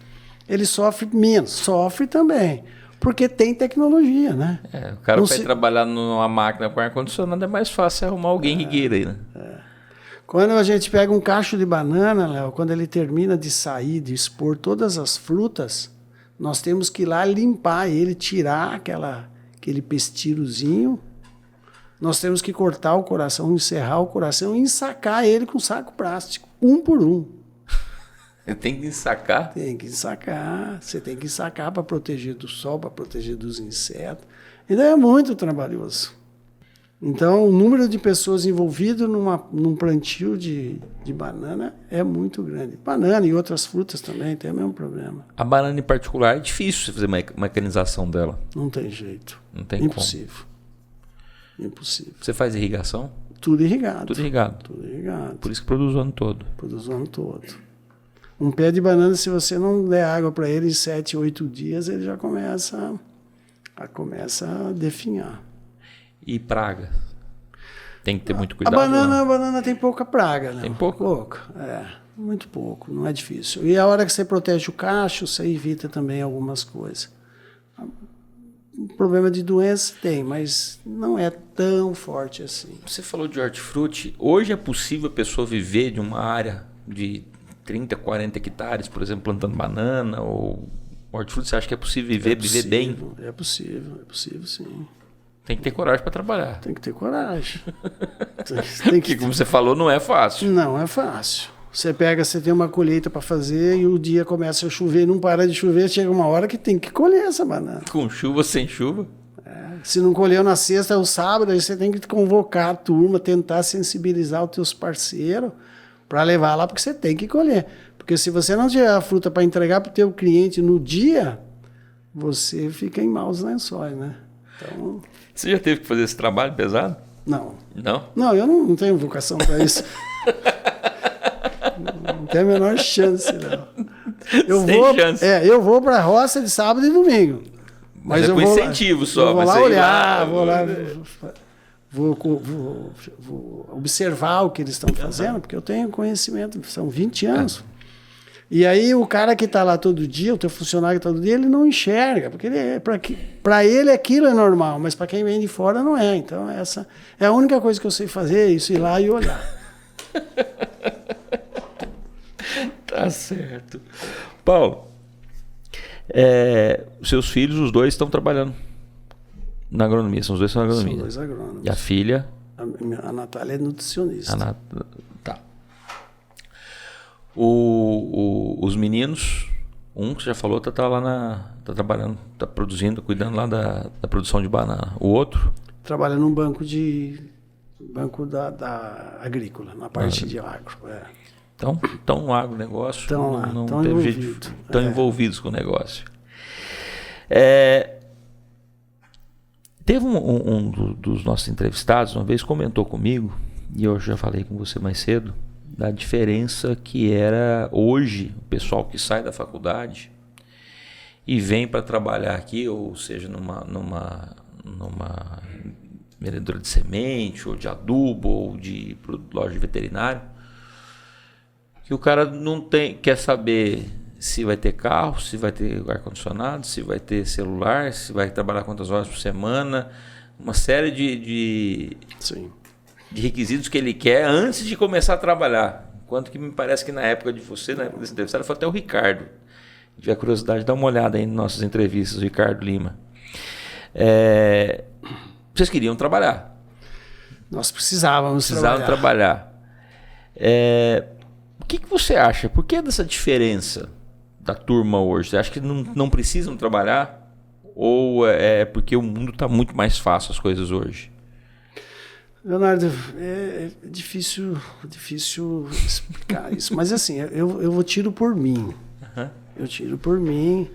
ele sofre menos. Sofre também, porque tem tecnologia, né? O cara vai trabalhar numa máquina com ar-condicionado, é mais fácil arrumar alguém que queira aí, né? Quando a gente pega um cacho de banana, Léo, quando ele termina de sair, de expor todas as frutas, nós temos que ir lá limpar ele, tirar aquele pestirozinho. Nós temos que cortar o coração, encerrar o coração e ensacar ele com saco plástico, um por um. Tem que ensacar? Tem que ensacar. Você tem que ensacar para proteger do sol, para proteger dos insetos. Então é muito trabalhoso. Então, o número de pessoas envolvidas num plantio de banana é muito grande. Banana e outras frutas também tem o mesmo problema. A banana em particular é difícil você fazer uma mecanização dela. Não tem jeito. Não tem Impossível. Impossível. Você faz irrigação? Tudo irrigado. Tudo irrigado. Tudo irrigado. Por isso que produz o ano todo. Produz o ano todo. Um pé de banana, se você não der água para ele em 7, 8 dias, ele já começa a definhar. E praga? Tem que ter muito cuidado. A banana tem pouca praga, né? Tem pouco? Pouca, muito pouco, não é difícil. E a hora que você protege o cacho, você evita também algumas coisas. Um problema de doença tem, mas não é tão forte assim. Você falou de hortifruti. Hoje é possível a pessoa viver de uma área de 30, 40 hectares, por exemplo, plantando banana ou hortifruti? Você acha que é possível viver bem? É possível sim. Tem que ter coragem para trabalhar. Tem que ter coragem. Porque, como você falou, não é fácil. Não é fácil. Você tem uma colheita para fazer e o dia começa a chover, não para de chover, chega uma hora que tem que colher essa banana. Com chuva, sem chuva? Se não colheu na sexta ou sábado, aí você tem que convocar a turma, tentar sensibilizar os teus parceiros para levar lá, porque você tem que colher. Porque se você não tiver a fruta para entregar para o teu cliente no dia, você fica em maus lençóis, né? Então... Você já teve que fazer esse trabalho pesado? Não. Não? Não, eu não tenho vocação para isso. Não tem a menor chance, não. Eu vou para a roça de sábado e domingo. Mas é com incentivo só. Eu vou lá olhar, vou observar o que eles estão fazendo, porque eu tenho conhecimento, são 20 anos. E aí o cara que está lá todo dia, o teu funcionário que está todo dia, ele não enxerga, porque para ele aquilo é normal, mas para quem vem de fora não é. Então essa é a única coisa que eu sei fazer, isso, ir lá e olhar. Tá certo. Paulo, os seus filhos, os dois estão trabalhando na agronomia, são os dois na agronomia. São dois agrônomos. E a filha? A Natália é nutricionista. Tá. Os meninos, um que já falou, tá lá tá trabalhando, tá produzindo, cuidando lá da produção de banana. O outro? Trabalha num banco da agrícola, na parte de agro. Então, estão no agronegócio, estão envolvidos com o negócio. Teve dos nossos entrevistados, uma vez comentou comigo, e eu já falei com você mais cedo, da diferença que era hoje o pessoal que sai da faculdade e vem para trabalhar aqui, ou seja, numa vendedora de semente, ou de adubo, ou de loja de veterinário, que o cara não quer saber se vai ter carro, se vai ter ar-condicionado, se vai ter celular, se vai trabalhar quantas horas por semana, uma série de requisitos que ele quer antes de começar a trabalhar. Enquanto que me parece que na época de você, na época desse entrevistado, foi até o Ricardo. Se tiver curiosidade, dá uma olhada aí nas nossas entrevistas, o Ricardo Lima. Vocês queriam trabalhar. Nós precisávamos trabalhar. O que você acha? Por que dessa diferença da turma hoje? Você acha que não precisam trabalhar? Ou é porque o mundo está muito mais fácil as coisas hoje? Leonardo, é difícil explicar isso. Mas assim, eu tiro por mim. Uhum. Eu tiro por mim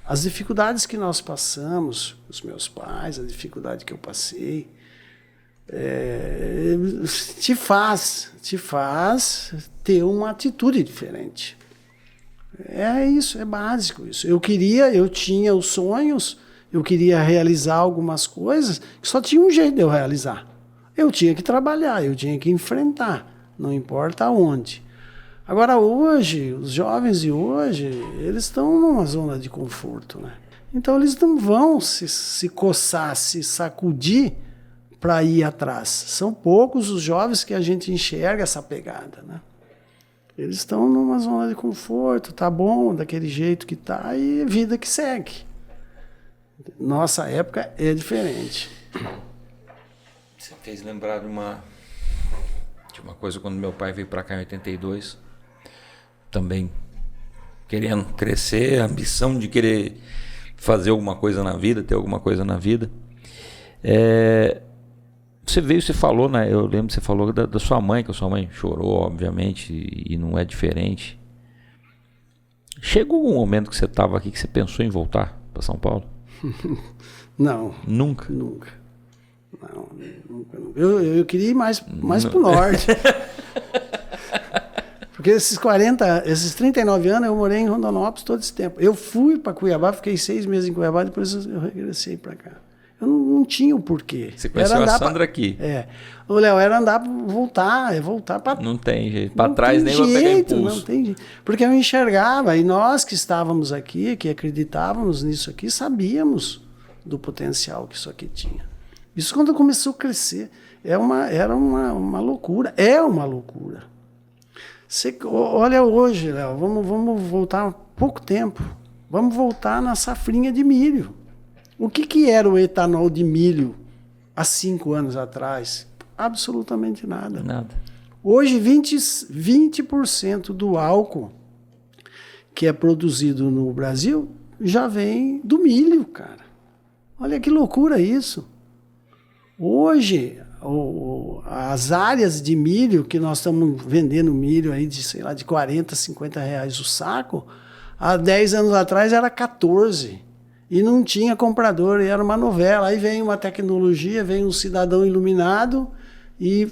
as dificuldades que nós passamos, os meus pais, a dificuldade que eu passei, te faz ter uma atitude diferente. É isso, é básico isso. Eu tinha os sonhos, eu queria realizar algumas coisas, que só tinha um jeito de eu realizar. Eu tinha que trabalhar, eu tinha que enfrentar, não importa onde. Agora hoje, os jovens de hoje, eles estão numa zona de conforto, né? Então eles não vão se coçar, se sacudir para ir atrás. São poucos os jovens que a gente enxerga essa pegada, né? Eles estão numa zona de conforto, tá bom, daquele jeito que tá, e vida que segue. Nossa época é diferente. Você fez lembrar de uma coisa quando meu pai veio para cá em 82, também querendo crescer, a ambição de querer fazer alguma coisa na vida, ter alguma coisa na vida. Você falou, né? Eu lembro que você falou da sua mãe, que a sua mãe chorou, obviamente, e não é diferente. Chegou algum momento que você estava aqui que você pensou em voltar para São Paulo? Não. Nunca? Nunca. Não, nunca. Eu queria ir mais para o norte. Porque esses 39 anos eu morei em Rondonópolis todo esse tempo. Eu fui para Cuiabá, fiquei 6 meses em Cuiabá, depois eu regressei para cá. Eu não tinha o porquê. Você conheceu a Sandra aqui? O Léo, era andar, voltar para... Não tem jeito. Para trás nem vai pegar impulso. Não tem jeito. Porque eu enxergava, e nós que estávamos aqui, que acreditávamos nisso aqui, sabíamos do potencial que isso aqui tinha. Isso quando começou a crescer, era uma loucura. É uma loucura. Olha hoje, Léo, vamos voltar pouco tempo. Vamos voltar na safrinha de milho. O que era o etanol de milho há 5 anos atrás? Absolutamente nada. Nada. Hoje, 20% do álcool que é produzido no Brasil já vem do milho, cara. Olha que loucura isso. Hoje, as áreas de milho, que nós estamos vendendo milho aí de, sei lá, de 40, 50 reais o saco, há 10 anos atrás era 14. E não tinha comprador, e era uma novela. Aí vem uma tecnologia, vem um cidadão iluminado e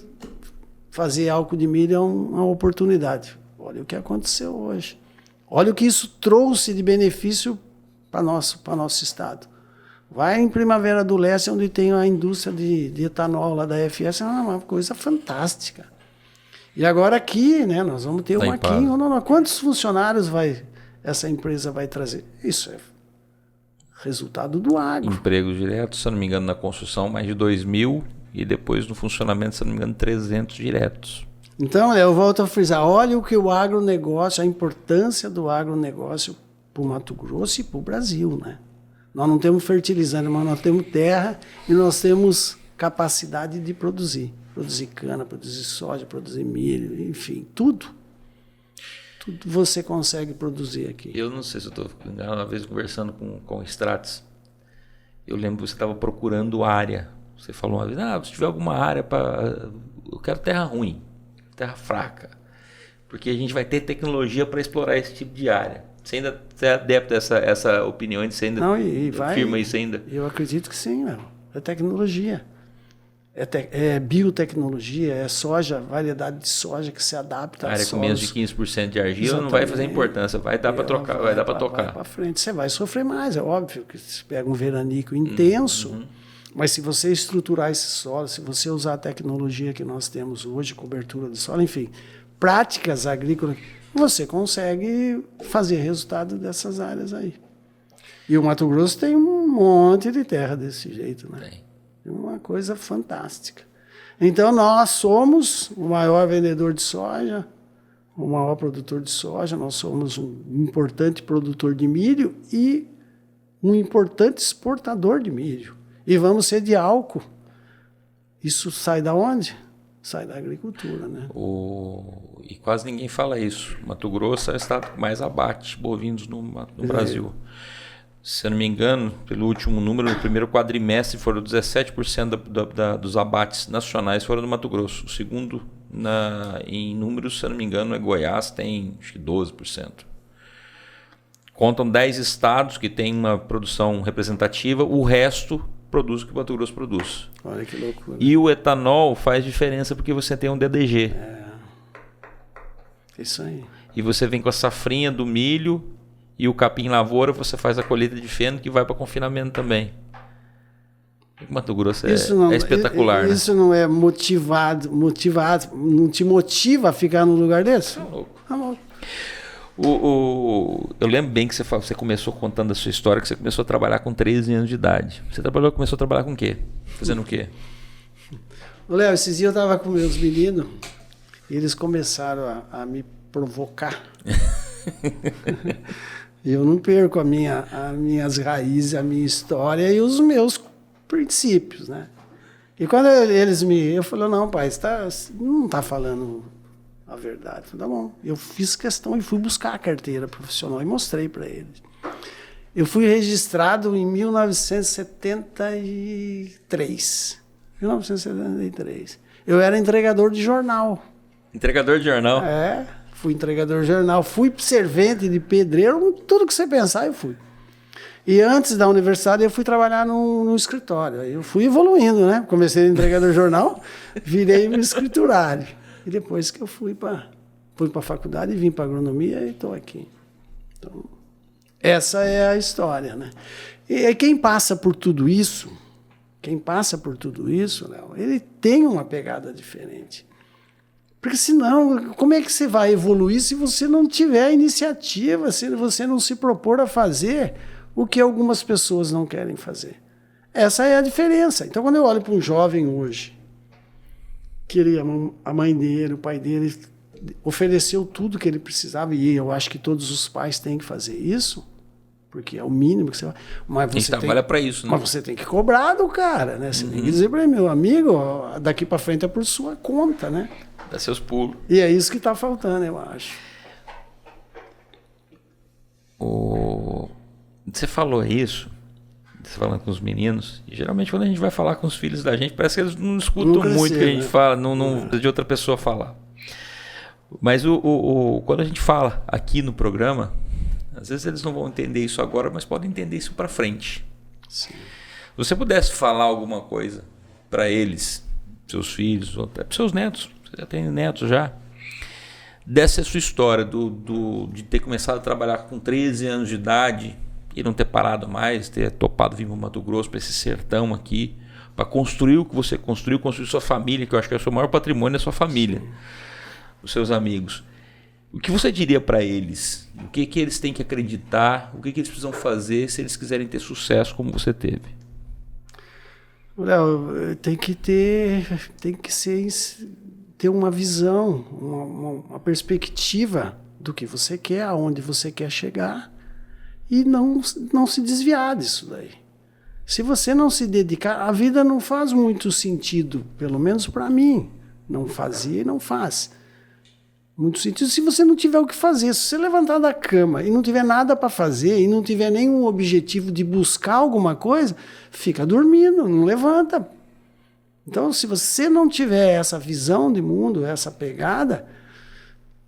fazer álcool de milho é uma oportunidade. Olha o que aconteceu hoje. Olha o que isso trouxe de benefício para nosso estado. Vai em Primavera do Leste, onde tem a indústria de etanol lá da FS, é uma coisa fantástica. E agora aqui, né, nós vamos ter uma aqui. Quantos funcionários essa empresa vai trazer? Isso é resultado do agro. Empregos diretos, se eu não me engano, na construção, mais de 2.000, e depois no funcionamento, se eu não me engano, 300 diretos. Então, eu volto a frisar, olha o que o agronegócio, a importância do agronegócio para o Mato Grosso e para o Brasil, né? Nós não temos fertilizante, mas nós temos terra e nós temos capacidade de produzir. Produzir cana, produzir soja, produzir milho, enfim, tudo. Tudo você consegue produzir aqui. Eu não sei se eu estou enganado, uma vez conversando com o Stratis, eu lembro que você estava procurando área. Você falou uma vez, se tiver alguma área para... Eu quero terra ruim, terra fraca, porque a gente vai ter tecnologia para explorar esse tipo de área. Você ainda é adepto a essa opinião? Você ainda afirma isso ainda? Eu acredito que sim, Léo. é tecnologia. É biotecnologia, é soja, variedade de soja que se adapta a área com menos de 15% de argila não vai fazer importância, vai dar para trocar, vai dar para tocar. Vai para frente, você vai sofrer mais, é óbvio que você pega um veranico intenso, mas se você estruturar esse solo, se você usar a tecnologia que nós temos hoje, cobertura do solo, enfim, práticas agrícolas, você consegue fazer resultado dessas áreas aí. E o Mato Grosso tem um monte de terra desse jeito, né? Tem. Uma coisa fantástica. Então, nós somos o maior vendedor de soja, o maior produtor de soja, nós somos um importante produtor de milho e um importante exportador de milho. E vamos ser de álcool. Isso sai da onde? Sai da agricultura, né? E quase ninguém fala isso. Mato Grosso é o estado que mais abate bovinos no Brasil. Se eu não me engano, pelo último número, no primeiro quadrimestre foram 17% dos abates nacionais foram do Mato Grosso. O segundo, em números, se eu não me engano, é Goiás, tem acho que 12%. Contam 10 estados que têm uma produção representativa, o resto produz o que o Mato Grosso produz. Olha que loucura. E o etanol faz diferença porque você tem um DDG. Isso aí. E você vem com a safrinha do milho e o capim lavoura, você faz a colheita de feno que vai para confinamento também. O Mato Grosso é espetacular. Isso não é motivado, não te motiva a ficar num lugar desse? Tá louco. Tá louco. Eu lembro bem que você começou contando a sua história, que você começou a trabalhar com 13 anos de idade. Você começou a trabalhar com o quê? Fazendo o quê? Léo, esses dias eu estava com meus meninos e eles começaram a me provocar. Eu não perco as minhas raízes, a minha história e os meus princípios, né? E quando eu falei, não, pai, não está falando a verdade. Eu falei, tá bom. Eu fiz questão e fui buscar a carteira profissional e mostrei para eles. Eu fui registrado em 1973. 1973. Eu era entregador de jornal. Entregador de jornal? Fui entregador de jornal, fui servente de pedreiro, tudo que você pensar eu fui. E antes da universidade eu fui trabalhar no escritório. Aí eu fui evoluindo, né? Comecei a entregador de jornal, virei no escriturário. E depois que eu fui para a faculdade e vim para agronomia e estou aqui. Então, essa é a história, né? E aí quem passa por tudo isso, Léo, ele tem uma pegada diferente. Porque senão, como é que você vai evoluir se você não tiver iniciativa, se você não se propor a fazer o que algumas pessoas não querem fazer? Essa é a diferença. Então, quando eu olho para um jovem hoje, que a mãe dele, o pai dele, ofereceu tudo que ele precisava, e eu acho que todos os pais têm que fazer isso, porque é o mínimo que você vai. Mas você trabalha para isso, né? Mas você tem que cobrar do cara, né? Você tem que dizer para ele, meu amigo, daqui para frente é por sua conta, né? Dá seus pulos. E é isso que está faltando, eu acho. Você falou isso, você falando com os meninos, e geralmente quando a gente vai falar com os filhos da gente, parece que eles não escutam muito o que a gente fala, não precisa de outra pessoa falar. Mas quando a gente fala aqui no programa, às vezes eles não vão entender isso agora, mas podem entender isso para frente. Sim. Se você pudesse falar alguma coisa para eles, seus filhos, ou até para seus netos, você já tem netos já, dessa sua história de ter começado a trabalhar com 13 anos de idade e não ter parado mais, ter topado vir para o Mato Grosso, para esse sertão aqui, para construir o que você construiu, construir sua família, que eu acho que é o seu maior patrimônio, é a sua família, os seus amigos. O que você diria para eles? O que eles têm que acreditar? O que eles precisam fazer se eles quiserem ter sucesso como você teve? Léo, tem que ter uma visão, uma perspectiva do que você quer, aonde você quer chegar e não se desviar disso daí. Se você não se dedicar, a vida não faz muito sentido, pelo menos para mim. Não fazia e não faz muito sentido se você não tiver o que fazer. Se você levantar da cama e não tiver nada para fazer e não tiver nenhum objetivo de buscar alguma coisa, fica dormindo, não levanta. Então, se você não tiver essa visão de mundo, essa pegada,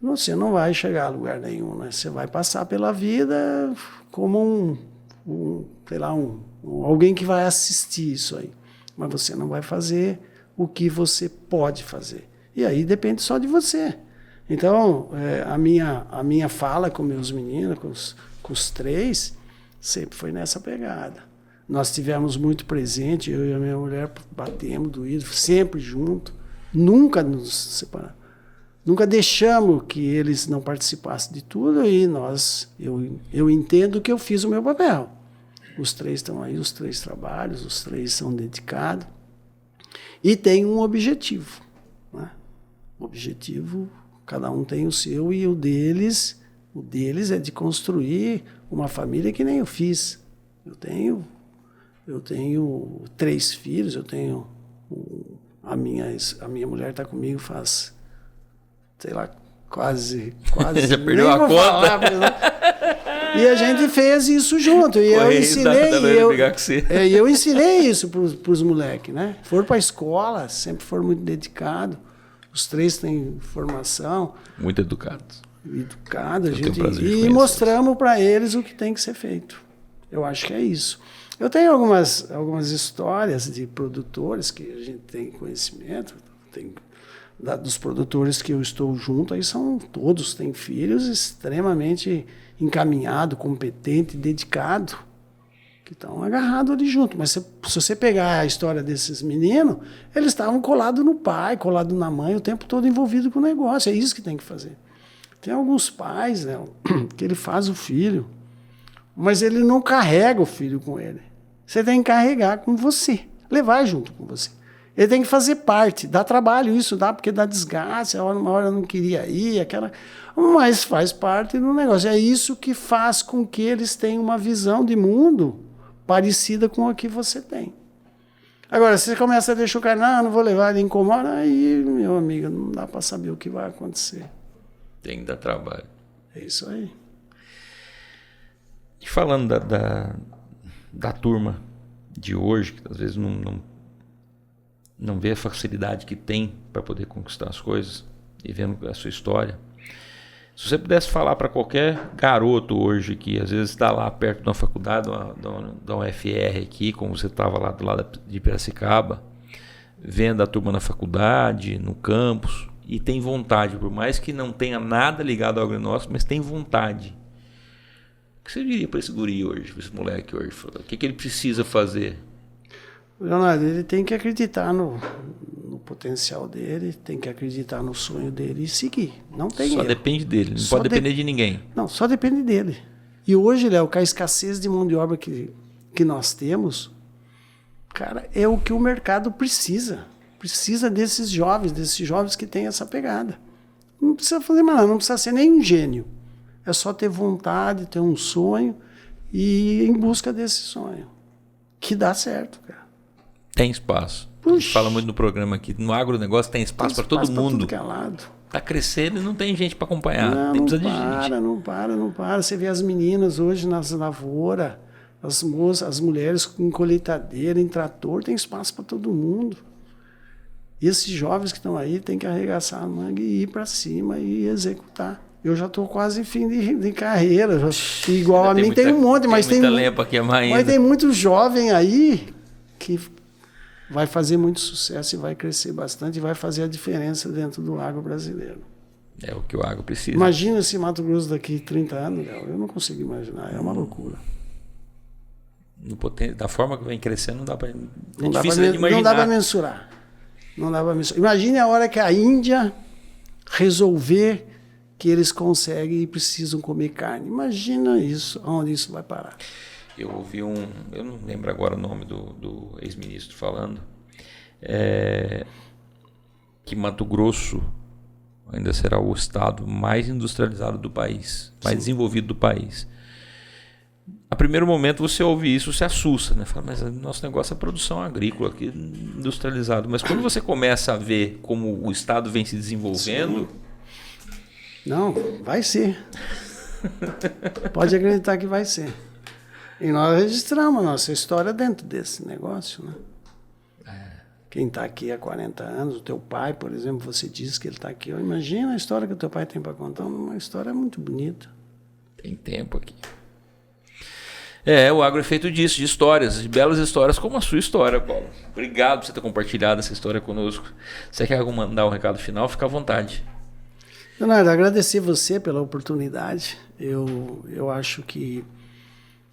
você não vai chegar a lugar nenhum, né? Você vai passar pela vida como alguém que vai assistir isso aí. mas você não vai fazer o que você pode fazer. E aí depende só de você. Então, a minha fala com meus meninos, com os 3, sempre foi nessa pegada. Nós tivemos muito presente, eu e a minha mulher batemos, doído, sempre junto, nunca nos separamos. Nunca deixamos que eles não participassem de tudo e eu entendo que eu fiz o meu papel. Os 3 estão aí, os 3 trabalhos, os 3 são dedicados e tem um objetivo. Né? O objetivo, cada um tem o seu e o deles é de construir uma família que nem eu fiz. Eu tenho 3 filhos, a minha mulher está comigo faz, sei lá, quase já perdeu a conta. E a gente fez isso junto. E eu ensinei isso para os moleques, né? Foram para a escola, sempre foram muito dedicados. Os 3 têm formação. Muito educados. E mostramos para eles o que tem que ser feito. Eu acho que é isso. Eu tenho algumas histórias de produtores que a gente tem conhecimento, dos produtores que eu estou junto, aí todos têm filhos extremamente encaminhados, competentes, dedicados, que estão agarrados ali junto. Mas se você pegar a história desses meninos, eles estavam colados no pai, colados na mãe, o tempo todo envolvido com o negócio. É isso que tem que fazer. Tem alguns pais, né, que ele faz o filho, mas ele não carrega o filho com ele. Você tem que carregar com você, levar junto com você. Ele tem que fazer parte, dá trabalho isso, dá, porque dá desgaste, uma hora eu não queria ir, mas faz parte do negócio. É isso que faz com que eles tenham uma visão de mundo parecida com a que você tem. Agora, se você começa a deixar o cara, não vou levar, ele incomoda, aí, meu amigo, não dá para saber o que vai acontecer. Tem que dar trabalho. É isso aí. E falando da turma de hoje, que às vezes não vê a facilidade que tem para poder conquistar as coisas, e vendo a sua história, se você pudesse falar para qualquer garoto hoje que às vezes está lá perto de uma faculdade, da UFR aqui, como você estava lá do lado de Piracicaba, vendo a turma na faculdade, no campus, e tem vontade, por mais que não tenha nada ligado ao agronegócio, mas tem vontade. O que você diria para esse guri hoje, para esse moleque hoje? O que ele precisa fazer? Leonardo, ele tem que acreditar no potencial dele, tem que acreditar no sonho dele e seguir. Não tem Só erro. Depende dele, não pode depender de ninguém. Não, só depende dele. E hoje, Léo, com a escassez de mão de obra que nós temos, cara, é o que o mercado precisa. Precisa desses jovens que têm essa pegada. Não precisa fazer mais nada, não precisa ser nem um gênio. É só ter vontade, ter um sonho e ir em busca desse sonho. Que dá certo, cara. Tem espaço. A gente fala muito no programa aqui. No agronegócio tem espaço para todo mundo. Tudo que é lado. Tá crescendo e não tem gente para acompanhar. Não precisa de gente. Não para. Você vê as meninas hoje nas lavouras, as mulheres com colheitadeira, em trator, tem espaço para todo mundo. E esses jovens que estão aí têm que arregaçar a manga e ir para cima e executar. Eu já estou quase em fim de carreira. Igual a mim tem um monte, mas tem muito jovem aí que vai fazer muito sucesso e vai crescer bastante e vai fazer a diferença dentro do agro brasileiro. É o que o agro precisa. Imagina esse Mato Grosso daqui 30 anos, eu não consigo imaginar, é uma loucura. Da forma que vem crescendo, não dá para Não dá para mensurar. Imagine a hora que a Índia resolver que eles conseguem e precisam comer carne. Imagina isso, onde isso vai parar. Eu ouvi eu não lembro agora o nome do ex-ministro falando, que Mato Grosso ainda será o estado mais industrializado do país, mais desenvolvido do país. A primeiro momento você ouve isso, você assusta, né? Fala, mas nosso negócio é produção agrícola aqui, industrializado. Mas quando você começa a ver como o estado vem se desenvolvendo... Não, vai ser. Pode acreditar que vai ser. E nós registramos a nossa história dentro desse negócio, né? Quem está aqui há 40 anos, o teu pai, por exemplo, você disse que ele está aqui. Imagina a história que o teu pai tem para contar, uma história muito bonita. Tem tempo aqui. O agro é feito disso, de histórias, de belas histórias, como a sua história, Paulo. Obrigado por você ter compartilhado essa história conosco. Se você quer mandar um recado final, fica à vontade. Leonardo, agradecer você pela oportunidade. Eu acho que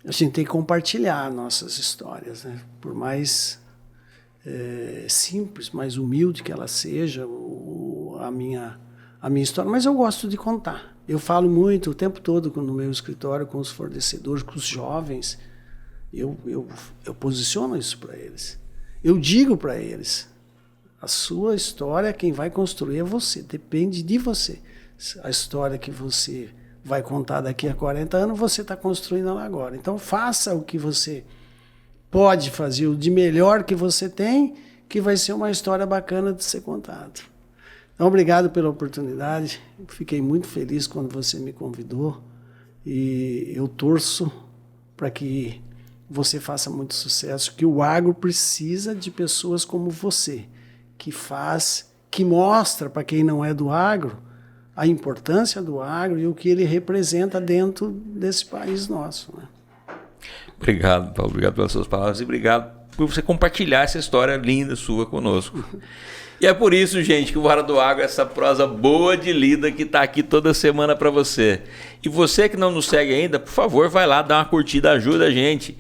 a gente tem que compartilhar nossas histórias, né? Por mais simples, mais humilde que ela seja, a minha história, mas eu gosto de contar. Eu falo muito o tempo todo no meu escritório com os fornecedores, com os jovens. Eu posiciono isso para eles. Eu digo para eles, a sua história, quem vai construir é você, depende de você. A história que você vai contar daqui a 40 anos, você está construindo ela agora. Então faça o que você pode fazer, o de melhor que você tem, que vai ser uma história bacana de ser contada. Então, obrigado pela oportunidade. Fiquei muito feliz quando você me convidou e eu torço para que você faça muito sucesso, que o agro precisa de pessoas como você, que mostra para quem não é do agro a importância do agro e o que ele representa dentro desse país nosso, né? Obrigado, Paulo. Obrigado pelas suas palavras e obrigado por você compartilhar essa história linda sua conosco. E é por isso, gente, que o Hora do Agro é essa prosa boa de lida que está aqui toda semana para você. E você que não nos segue ainda, por favor, vai lá, dá uma curtida, ajuda a gente.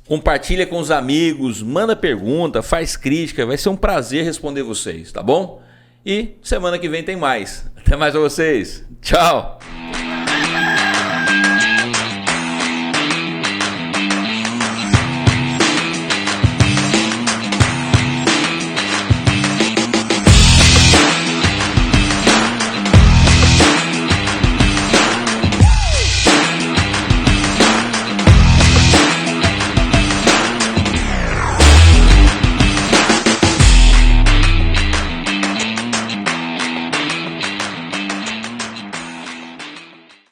Compartilha com os amigos, manda pergunta, faz crítica, vai ser um prazer responder vocês, tá bom? E semana que vem tem mais. Até mais pra vocês. Tchau!